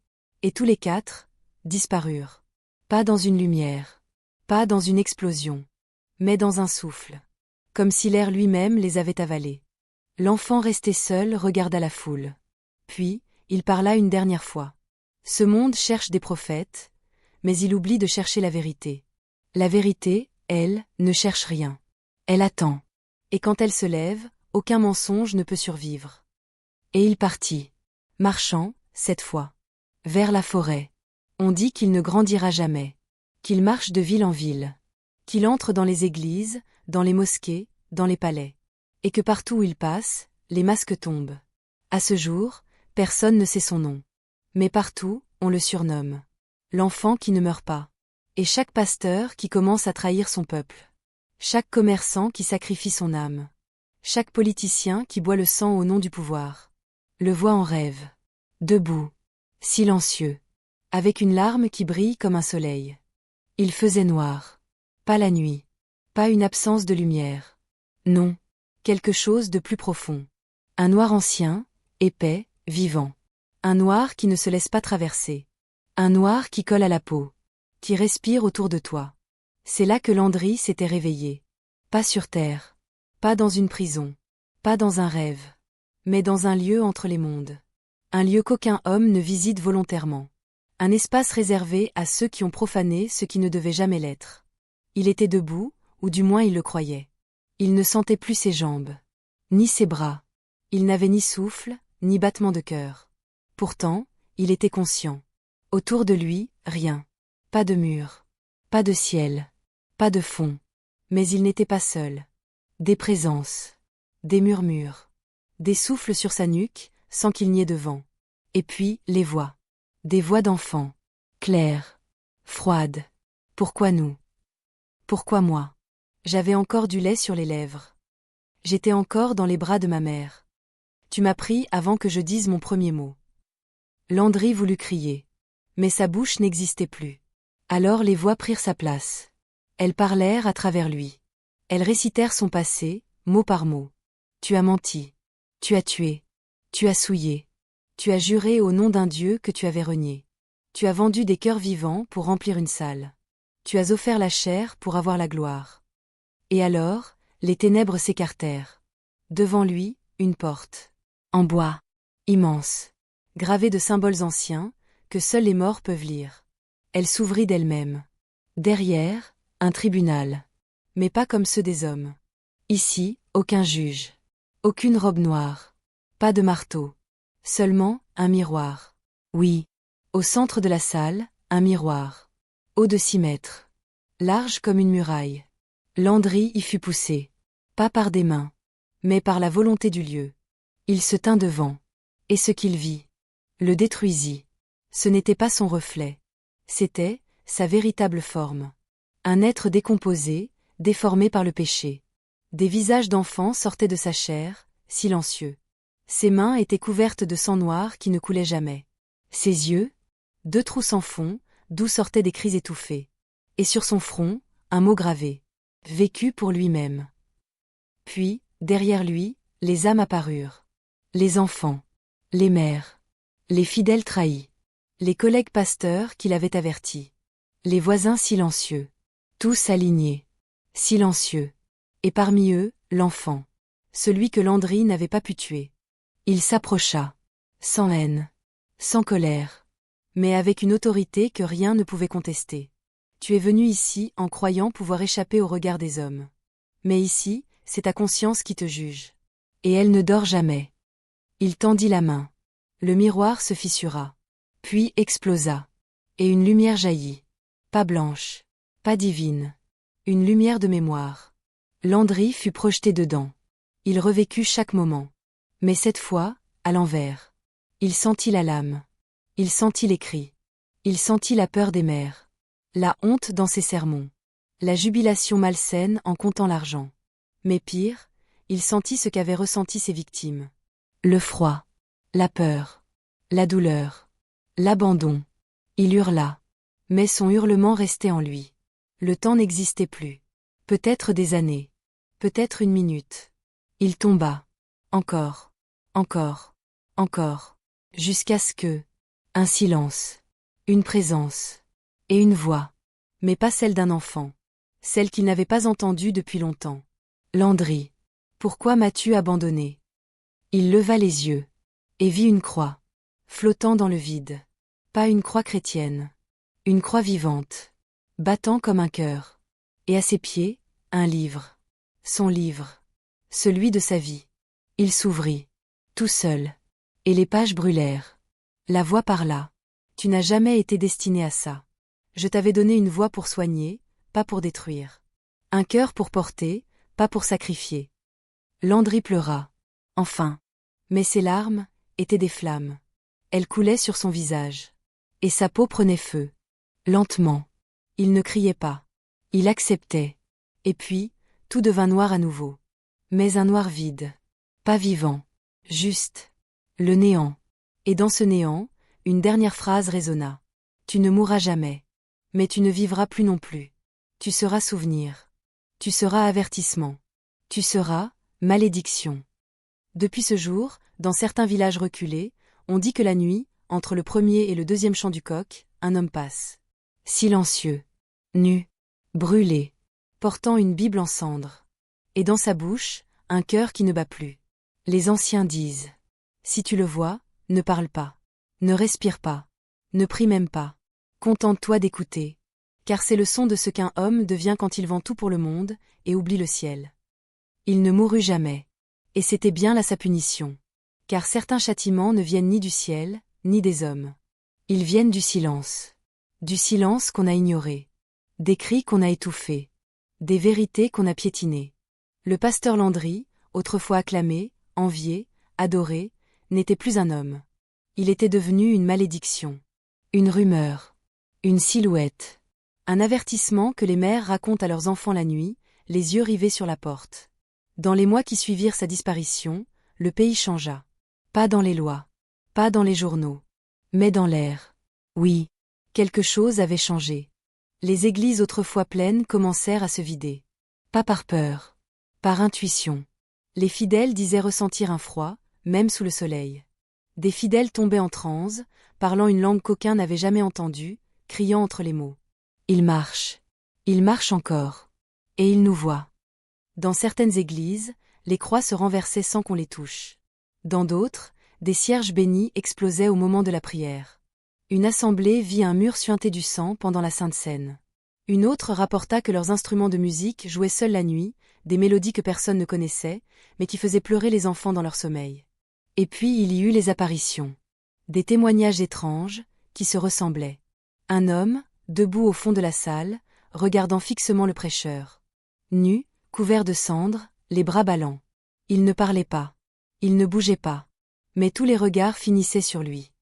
Et tous les 4 disparurent. Pas dans une lumière. Pas dans une explosion. Mais dans un souffle. Comme si l'air lui-même les avait avalés. L'enfant resté seul regarda la foule. Puis, il parla une dernière fois. Ce monde cherche des prophètes, mais il oublie de chercher la vérité. La vérité, elle, ne cherche rien. Elle attend. Et quand elle se lève, aucun mensonge ne peut survivre. Et il partit. Marchant, cette fois. Vers la forêt. On dit qu'il ne grandira jamais. Qu'il marche de ville en ville. Qu'il entre dans les églises, dans les mosquées, dans les palais. Et que partout où il passe, les masques tombent. À ce jour, personne ne sait son nom. Mais partout, on le surnomme. L'enfant qui ne meurt pas. Et chaque pasteur qui commence à trahir son peuple. Chaque commerçant qui sacrifie son âme. Chaque politicien qui boit le sang au nom du pouvoir. Le voit en rêve. Debout. Silencieux. Avec une larme qui brille comme un soleil. Il faisait noir. Pas la nuit. Pas une absence de lumière. Non. Quelque chose de plus profond. Un noir ancien, épais, vivant. Un noir qui ne se laisse pas traverser. Un noir qui colle à la peau. Qui respire autour de toi. C'est là que Landry s'était réveillé. Pas sur terre. Pas dans une prison. Pas dans un rêve. Mais dans un lieu entre les mondes. Un lieu qu'aucun homme ne visite volontairement. Un espace réservé à ceux qui ont profané ce qui ne devait jamais l'être. Il était debout, ou du moins il le croyait. Il ne sentait plus ses jambes, ni ses bras. Il n'avait ni souffle, ni battement de cœur. Pourtant, il était conscient. Autour de lui, rien. Pas de mur. Pas de ciel. Pas de fond. Mais il n'était pas seul. Des présences. Des murmures. Des souffles sur sa nuque, sans qu'il n'y ait de vent. Et puis, les voix. Des voix d'enfants. Claires. Froides. Pourquoi nous? Pourquoi moi? J'avais encore du lait sur les lèvres. J'étais encore dans les bras de ma mère. Tu m'as pris avant que je dise mon premier mot. Landry voulut crier. Mais sa bouche n'existait plus. Alors les voix prirent sa place. Elles parlèrent à travers lui. Elles récitèrent son passé, mot par mot. Tu as menti. Tu as tué. Tu as souillé. Tu as juré au nom d'un Dieu que tu avais renié. Tu as vendu des cœurs vivants pour remplir une salle. Tu as offert la chair pour avoir la gloire. Et alors, les ténèbres s'écartèrent. Devant lui, une porte. En bois. Immense. Gravée de symboles anciens, que seuls les morts peuvent lire. Elle s'ouvrit d'elle-même. Derrière, un tribunal. Mais pas comme ceux des hommes. Ici, aucun juge. Aucune robe noire. Pas de marteau. Seulement, un miroir. Oui. Au centre de la salle, un miroir. Haut de 6 mètres. Large comme une muraille. Landry y fut poussé. Pas par des mains. Mais par la volonté du lieu. Il se tint devant. Et ce qu'il vit le détruisit. Ce n'était pas son reflet. C'était sa véritable forme. Un être décomposé, déformé par le péché. Des visages d'enfants sortaient de sa chair, silencieux. Ses mains étaient couvertes de sang noir qui ne coulait jamais. Ses yeux, 2 trous sans fond, d'où sortaient des cris étouffés. Et sur son front, un mot gravé. Vécu pour lui-même. Puis, derrière lui, les âmes apparurent. Les enfants. Les mères. Les fidèles trahis. Les collègues pasteurs qui l'avaient averti. Les voisins silencieux. Tous alignés. Silencieux. Et parmi eux, l'enfant. Celui que Landry n'avait pas pu tuer. Il s'approcha. Sans haine. Sans colère. Mais avec une autorité que rien ne pouvait contester. Tu es venu ici en croyant pouvoir échapper au regard des hommes. Mais ici, c'est ta conscience qui te juge. Et elle ne dort jamais. Il tendit la main. Le miroir se fissura. Puis explosa. Et une lumière jaillit. Pas blanche. Pas divine. Une lumière de mémoire. Landry fut projeté dedans. Il revécut chaque moment. Mais cette fois, à l'envers. Il sentit la lame. Il sentit les cris. Il sentit la peur des mères. La honte dans ses sermons. La jubilation malsaine en comptant l'argent. Mais pire, il sentit ce qu'avaient ressenti ses victimes. Le froid. La peur. La douleur. L'abandon. Il hurla. Mais son hurlement restait en lui. Le temps n'existait plus. Peut-être des années. Peut-être une minute. Il tomba. Encore. Encore. Encore. Jusqu'à ce que... Un silence. Une présence. Et une voix. Mais pas celle d'un enfant. Celle qu'il n'avait pas entendue depuis longtemps. Landry. Pourquoi m'as-tu abandonné? Il leva les yeux. Et vit une croix. Flottant dans le vide. Pas une croix chrétienne. Une croix vivante. Battant comme un cœur. Et à ses pieds, un livre. Son livre. Celui de sa vie. Il s'ouvrit. Tout seul. Et les pages brûlèrent. La voix parla. Tu n'as jamais été destiné à ça. Je t'avais donné une voix pour soigner, pas pour détruire. Un cœur pour porter, pas pour sacrifier. Landry pleura. Enfin. Mais ses larmes étaient des flammes. Elles coulaient sur son visage. Et sa peau prenait feu. Lentement. Il ne criait pas. Il acceptait. Et puis, tout devint noir à nouveau. Mais un noir vide. Pas vivant. Juste. Le néant. Et dans ce néant, une dernière phrase résonna. Tu ne mourras jamais. Mais tu ne vivras plus non plus. Tu seras souvenir. Tu seras avertissement. Tu seras malédiction. Depuis ce jour, dans certains villages reculés, on dit que la nuit, entre le premier et le deuxième chant du coq, un homme passe. Silencieux. Nu. Brûlé. Portant une Bible en cendres. Et dans sa bouche, un cœur qui ne bat plus. Les anciens disent. Si tu le vois, ne parle pas. Ne respire pas. Ne prie même pas. Contente-toi d'écouter. Car c'est le son de ce qu'un homme devient quand il vend tout pour le monde, et oublie le ciel. Il ne mourut jamais. Et c'était bien là sa punition. Car certains châtiments ne viennent ni du ciel, ni des hommes. Ils viennent du silence. Du silence qu'on a ignoré. Des cris qu'on a étouffés. Des vérités qu'on a piétinées. Le pasteur Landry, autrefois acclamé, envié, adoré, n'était plus un homme. Il était devenu une malédiction. Une rumeur. Une silhouette. Un avertissement que les mères racontent à leurs enfants la nuit, les yeux rivés sur la porte. Dans les mois qui suivirent sa disparition, le pays changea. Pas dans les lois. Pas dans les journaux. Mais dans l'air. Oui. Quelque chose avait changé. Les églises autrefois pleines commencèrent à se vider. Pas par peur. Par intuition. Les fidèles disaient ressentir un froid, même sous le soleil. Des fidèles tombaient en transe, parlant une langue qu'aucun n'avait jamais entendue, criant entre les mots. Il marche. Il marche encore. Et il nous voit. Dans certaines églises, les croix se renversaient sans qu'on les touche. Dans d'autres, des cierges bénis explosaient au moment de la prière. Une assemblée vit un mur suinter du sang pendant la Sainte Seine. Une autre rapporta que leurs instruments de musique jouaient seuls la nuit, des mélodies que personne ne connaissait, mais qui faisaient pleurer les enfants dans leur sommeil. Et puis il y eut les apparitions. Des témoignages étranges, qui se ressemblaient. Un homme, debout au fond de la salle, regardant fixement le prêcheur. Nu, couvert de cendres, les bras ballants. Il ne parlait pas. Il ne bougeait pas. Mais tous les regards finissaient sur lui.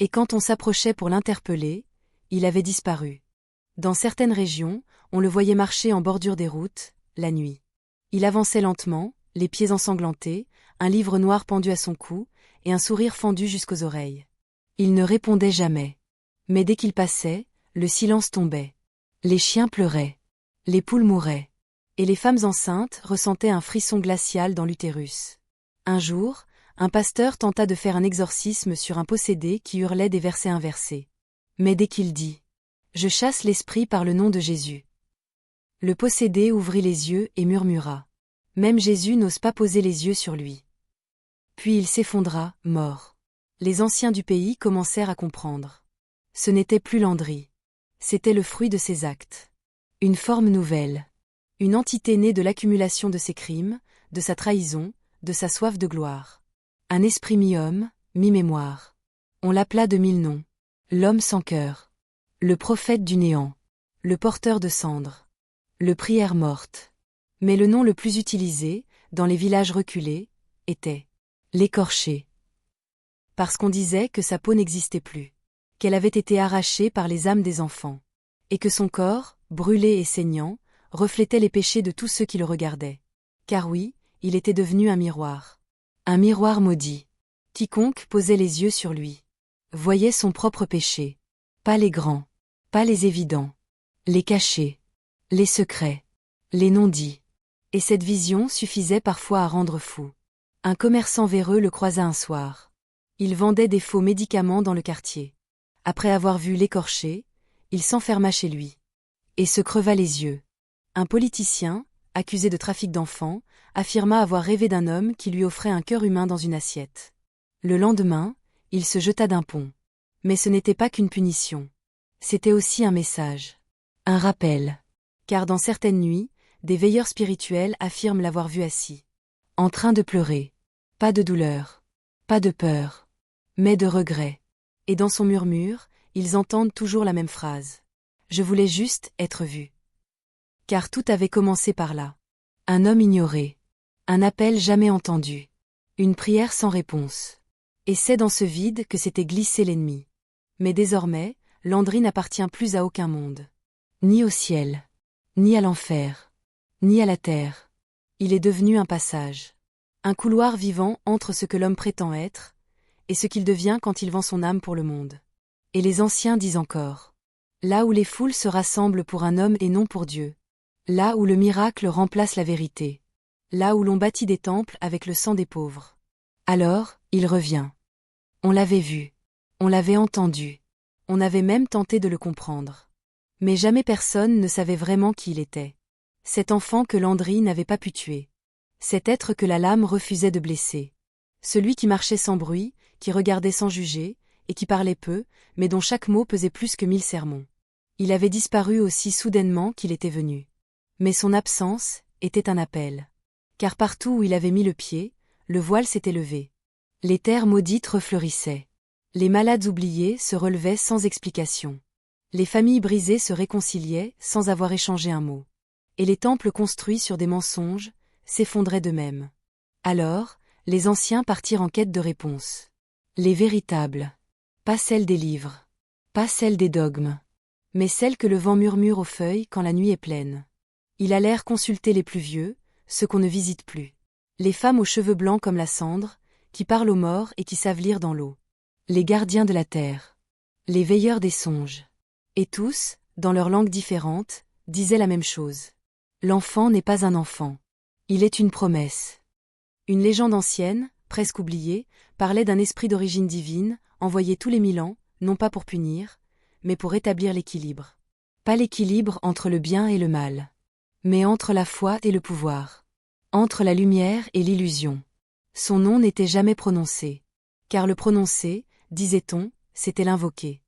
Et quand on s'approchait pour l'interpeller, il avait disparu. Dans certaines régions, on le voyait marcher en bordure des routes, la nuit. Il avançait lentement, les pieds ensanglantés, un livre noir pendu à son cou, et un sourire fendu jusqu'aux oreilles. Il ne répondait jamais. Mais dès qu'il passait, le silence tombait. Les chiens pleuraient. Les poules mouraient. Et les femmes enceintes ressentaient un frisson glacial dans l'utérus. Un jour, un pasteur tenta de faire un exorcisme sur un possédé qui hurlait des versets inversés. Mais dès qu'il dit « Je chasse l'esprit par le nom de Jésus », le possédé ouvrit les yeux et murmura. Même Jésus n'ose pas poser les yeux sur lui. Puis il s'effondra, mort. Les anciens du pays commencèrent à comprendre. Ce n'était plus Landry. C'était le fruit de ses actes. Une forme nouvelle. Une entité née de l'accumulation de ses crimes, de sa trahison, de sa soif de gloire. Un esprit mi-homme, mi-mémoire. On l'appela de 1000 noms. L'homme sans cœur. Le prophète du néant. Le porteur de cendres. Le prière morte. Mais le nom le plus utilisé, dans les villages reculés, était l'écorché. Parce qu'on disait que sa peau n'existait plus. Qu'elle avait été arrachée par les âmes des enfants. Et que son corps, brûlé et saignant, reflétait les péchés de tous ceux qui le regardaient. Car oui, il était devenu un miroir. Un miroir maudit. Quiconque posait les yeux sur lui voyait son propre péché. Pas les grands. Pas les évidents. Les cachés. Les secrets. Les non-dits. Et cette vision suffisait parfois à rendre fou. Un commerçant véreux le croisa un soir. Il vendait des faux médicaments dans le quartier. Après avoir vu l'écorché, il s'enferma chez lui. Et se creva les yeux. Un politicien, accusé de trafic d'enfants, affirma avoir rêvé d'un homme qui lui offrait un cœur humain dans une assiette. Le lendemain, il se jeta d'un pont. Mais ce n'était pas qu'une punition. C'était aussi un message. Un rappel. Car dans certaines nuits, des veilleurs spirituels affirment l'avoir vu assis. En train de pleurer. Pas de douleur. Pas de peur. Mais de regret. Et dans son murmure, ils entendent toujours la même phrase. Je voulais juste être vu. Car tout avait commencé par là. Un homme ignoré. Un appel jamais entendu. Une prière sans réponse. Et c'est dans ce vide que s'était glissé l'ennemi. Mais désormais, Landry n'appartient plus à aucun monde. Ni au ciel. Ni à l'enfer. Ni à la terre. Il est devenu un passage. Un couloir vivant entre ce que l'homme prétend être, et ce qu'il devient quand il vend son âme pour le monde. Et les anciens disent encore. Là où les foules se rassemblent pour un homme et non pour Dieu. Là où le miracle remplace la vérité. Là où l'on bâtit des temples avec le sang des pauvres. Alors, il revient. On l'avait vu. On l'avait entendu. On avait même tenté de le comprendre. Mais jamais personne ne savait vraiment qui il était. Cet enfant que Landry n'avait pas pu tuer. Cet être que la lame refusait de blesser. Celui qui marchait sans bruit, qui regardait sans juger, et qui parlait peu, mais dont chaque mot pesait plus que 1000 sermons. Il avait disparu aussi soudainement qu'il était venu. Mais son absence était un appel. Car partout où il avait mis le pied, le voile s'était levé. Les terres maudites refleurissaient. Les malades oubliés se relevaient sans explication. Les familles brisées se réconciliaient sans avoir échangé un mot. Et les temples construits sur des mensonges s'effondraient d'eux-mêmes. Alors, les anciens partirent en quête de réponses. Les véritables. Pas celles des livres. Pas celles des dogmes. Mais celles que le vent murmure aux feuilles quand la nuit est pleine. Ils allèrent consulter les plus vieux, ceux qu'on ne visite plus. Les femmes aux cheveux blancs comme la cendre, qui parlent aux morts et qui savent lire dans l'eau. Les gardiens de la terre. Les veilleurs des songes. Et tous, dans leurs langues différentes, disaient la même chose. L'enfant n'est pas un enfant. Il est une promesse. Une légende ancienne, presque oubliée, parlait d'un esprit d'origine divine, envoyé tous les 1000 ans, non pas pour punir, mais pour établir l'équilibre. Pas l'équilibre entre le bien et le mal, mais entre la foi et le pouvoir. Entre la lumière et l'illusion. Son nom n'était jamais prononcé. Car le prononcer, disait-on, c'était l'invoquer.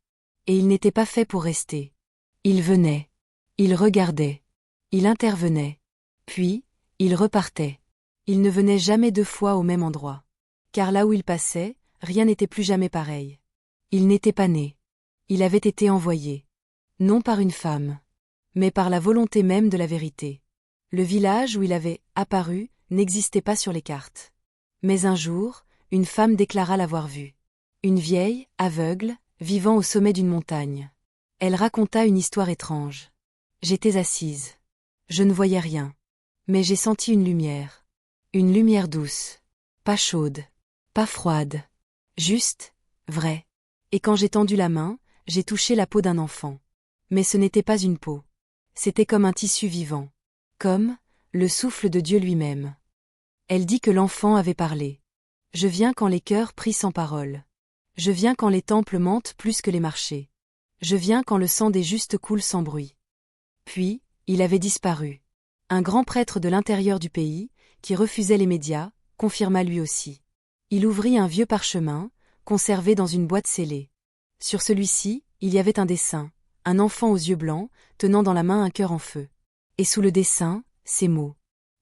Et il n'était pas fait pour rester. Il venait. Il regardait. Il intervenait. Puis, il repartait. Il ne venait jamais 2 fois au même endroit. Car là où il passait, rien n'était plus jamais pareil. Il n'était pas né. Il avait été envoyé. Non par une femme. Mais par la volonté même de la vérité. Le village où il avait apparu n'existait pas sur les cartes. Mais un jour, une femme déclara l'avoir vu. Une vieille, aveugle, vivant au sommet d'une montagne. Elle raconta une histoire étrange. J'étais assise. Je ne voyais rien. Mais j'ai senti une lumière. Une lumière douce. Pas chaude. Pas froide. Juste, vraie. Et quand j'ai tendu la main, j'ai touché la peau d'un enfant. Mais ce n'était pas une peau. C'était comme un tissu vivant. Comme le souffle de Dieu lui-même. Elle dit que l'enfant avait parlé. Je viens quand les cœurs prient sans parole. Je viens quand les temples mentent plus que les marchés. Je viens quand le sang des justes coule sans bruit. Puis, il avait disparu. Un grand prêtre de l'intérieur du pays, qui refusait les médias, confirma lui aussi. Il ouvrit un vieux parchemin, conservé dans une boîte scellée. Sur celui-ci, il y avait un dessin, un enfant aux yeux blancs, tenant dans la main un cœur en feu. Et sous le dessin, ces mots.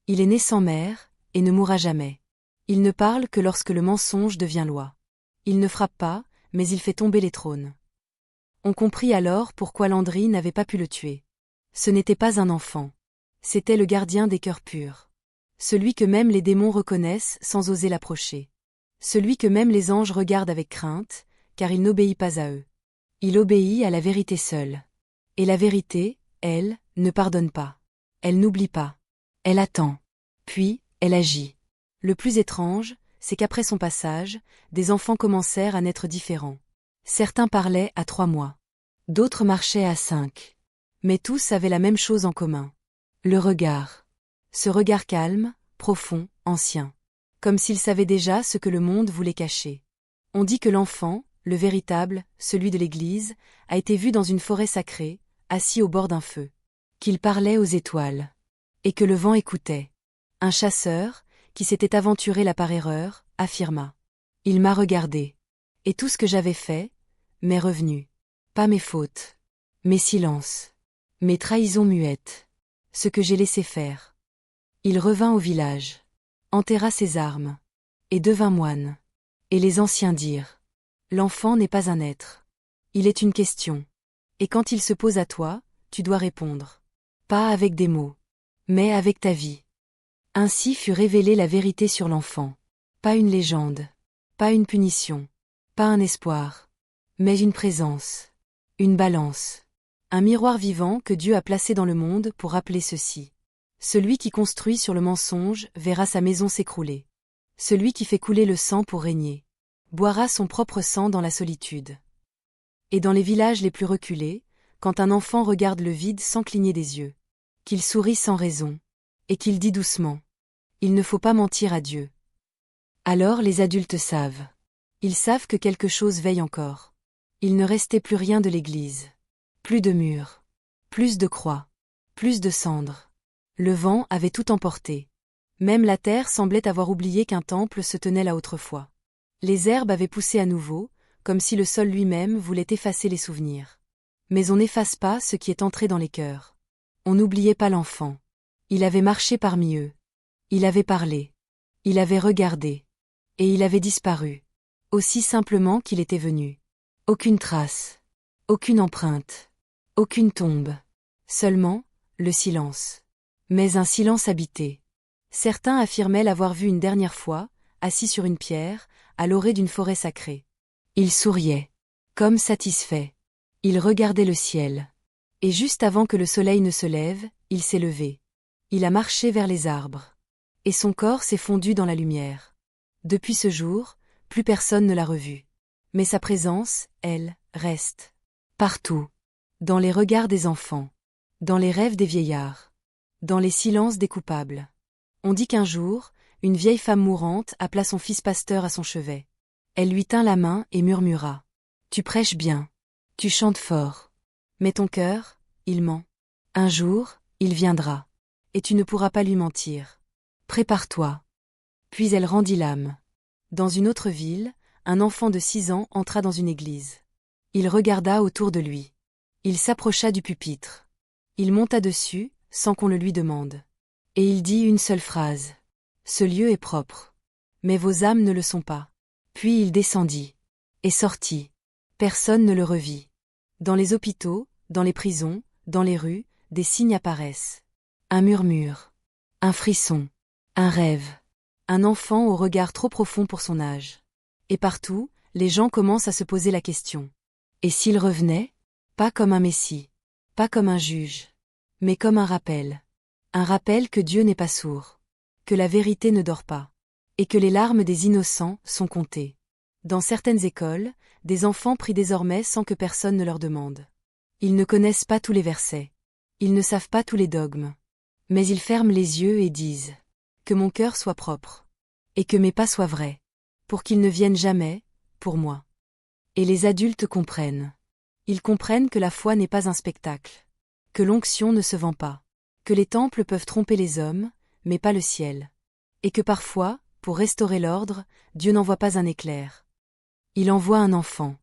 Il est né sans mère, et ne mourra jamais. Il ne parle que lorsque le mensonge devient loi. Il ne frappe pas, mais il fait tomber les trônes. On comprit alors pourquoi Landry n'avait pas pu le tuer. Ce n'était pas un enfant. C'était le gardien des cœurs purs. Celui que même les démons reconnaissent sans oser l'approcher. Celui que même les anges regardent avec crainte, car il n'obéit pas à eux. Il obéit à la vérité seule. Et la vérité, elle, ne pardonne pas. Elle n'oublie pas. Elle attend. Puis, elle agit. Le plus étrange, c'est qu'après son passage, des enfants commencèrent à naître différents. Certains parlaient à 3 mois. D'autres marchaient à 5. Mais tous avaient la même chose en commun. Le regard. Ce regard calme, profond, ancien. Comme s'ils savaient déjà ce que le monde voulait cacher. On dit que l'enfant, le véritable, celui de l'Église, a été vu dans une forêt sacrée, assis au bord d'un feu. Qu'il parlait aux étoiles. Et que le vent écoutait. Un chasseur, qui s'était aventuré là par erreur, affirma. Il m'a regardé. Et tout ce que j'avais fait, m'est revenu. Pas mes fautes. Mes silences. Mes trahisons muettes. Ce que j'ai laissé faire. Il revint au village. Enterra ses armes. Et devint moine. Et les anciens dirent. L'enfant n'est pas un être. Il est une question. Et quand il se pose à toi, tu dois répondre. Pas avec des mots. Mais avec ta vie. Ainsi fut révélée la vérité sur l'enfant. Pas une légende. Pas une punition. Pas un espoir. Mais une présence. Une balance. Un miroir vivant que Dieu a placé dans le monde pour rappeler ceci. Celui qui construit sur le mensonge verra sa maison s'écrouler. Celui qui fait couler le sang pour régner boira son propre sang dans la solitude. Et dans les villages les plus reculés, quand un enfant regarde le vide sans cligner des yeux, qu'il sourit sans raison, et qu'il dit doucement « Il ne faut pas mentir à Dieu ». Alors les adultes savent. Ils savent que quelque chose veille encore. Il ne restait plus rien de l'église. Plus de murs. Plus de croix. Plus de cendres. Le vent avait tout emporté. Même la terre semblait avoir oublié qu'un temple se tenait là autrefois. Les herbes avaient poussé à nouveau, comme si le sol lui-même voulait effacer les souvenirs. Mais on n'efface pas ce qui est entré dans les cœurs. On n'oubliait pas l'enfant. Il avait marché parmi eux. Il avait parlé. Il avait regardé. Et il avait disparu. Aussi simplement qu'il était venu. Aucune trace. Aucune empreinte. Aucune tombe. Seulement, le silence. Mais un silence habité. Certains affirmaient l'avoir vu une dernière fois, assis sur une pierre, à l'orée d'une forêt sacrée. Il souriait. Comme satisfait. Il regardait le ciel. Et juste avant que le soleil ne se lève, il s'est levé. Il a marché vers les arbres. Et son corps s'est fondu dans la lumière. Depuis ce jour, plus personne ne l'a revu. Mais sa présence, elle, reste. Partout. Dans les regards des enfants. Dans les rêves des vieillards. Dans les silences des coupables. On dit qu'un jour, une vieille femme mourante appela son fils pasteur à son chevet. Elle lui tint la main et murmura. « Tu prêches bien. Tu chantes fort. Mais ton cœur, il ment. Un jour, il viendra. Et tu ne pourras pas lui mentir. Prépare-toi. » Puis elle rendit l'âme. Dans une autre ville, un enfant de 6 ans entra dans une église. Il regarda autour de lui. Il s'approcha du pupitre. Il monta dessus, sans qu'on le lui demande. Et il dit une seule phrase. « Ce lieu est propre. Mais vos âmes ne le sont pas. » Puis il descendit. Et sortit. Personne ne le revit. Dans les hôpitaux, dans les prisons, dans les rues, des signes apparaissent. Un murmure. Un frisson. Un rêve. Un enfant au regard trop profond pour son âge. Et partout, les gens commencent à se poser la question. Et s'il revenait? Pas comme un messie. Pas comme un juge. Mais comme un rappel. Un rappel que Dieu n'est pas sourd. Que la vérité ne dort pas. Et que les larmes des innocents sont comptées. Dans certaines écoles, des enfants prient désormais sans que personne ne leur demande. Ils ne connaissent pas tous les versets. Ils ne savent pas tous les dogmes. Mais ils ferment les yeux et disent « Que mon cœur soit propre. Et que mes pas soient vrais. Pour qu'ils ne viennent jamais, pour moi. » Et les adultes comprennent. Ils comprennent que la foi n'est pas un spectacle. Que l'onction ne se vend pas. Que les temples peuvent tromper les hommes, mais pas le ciel. Et que parfois, pour restaurer l'ordre, Dieu n'envoie pas un éclair. Il envoie un enfant.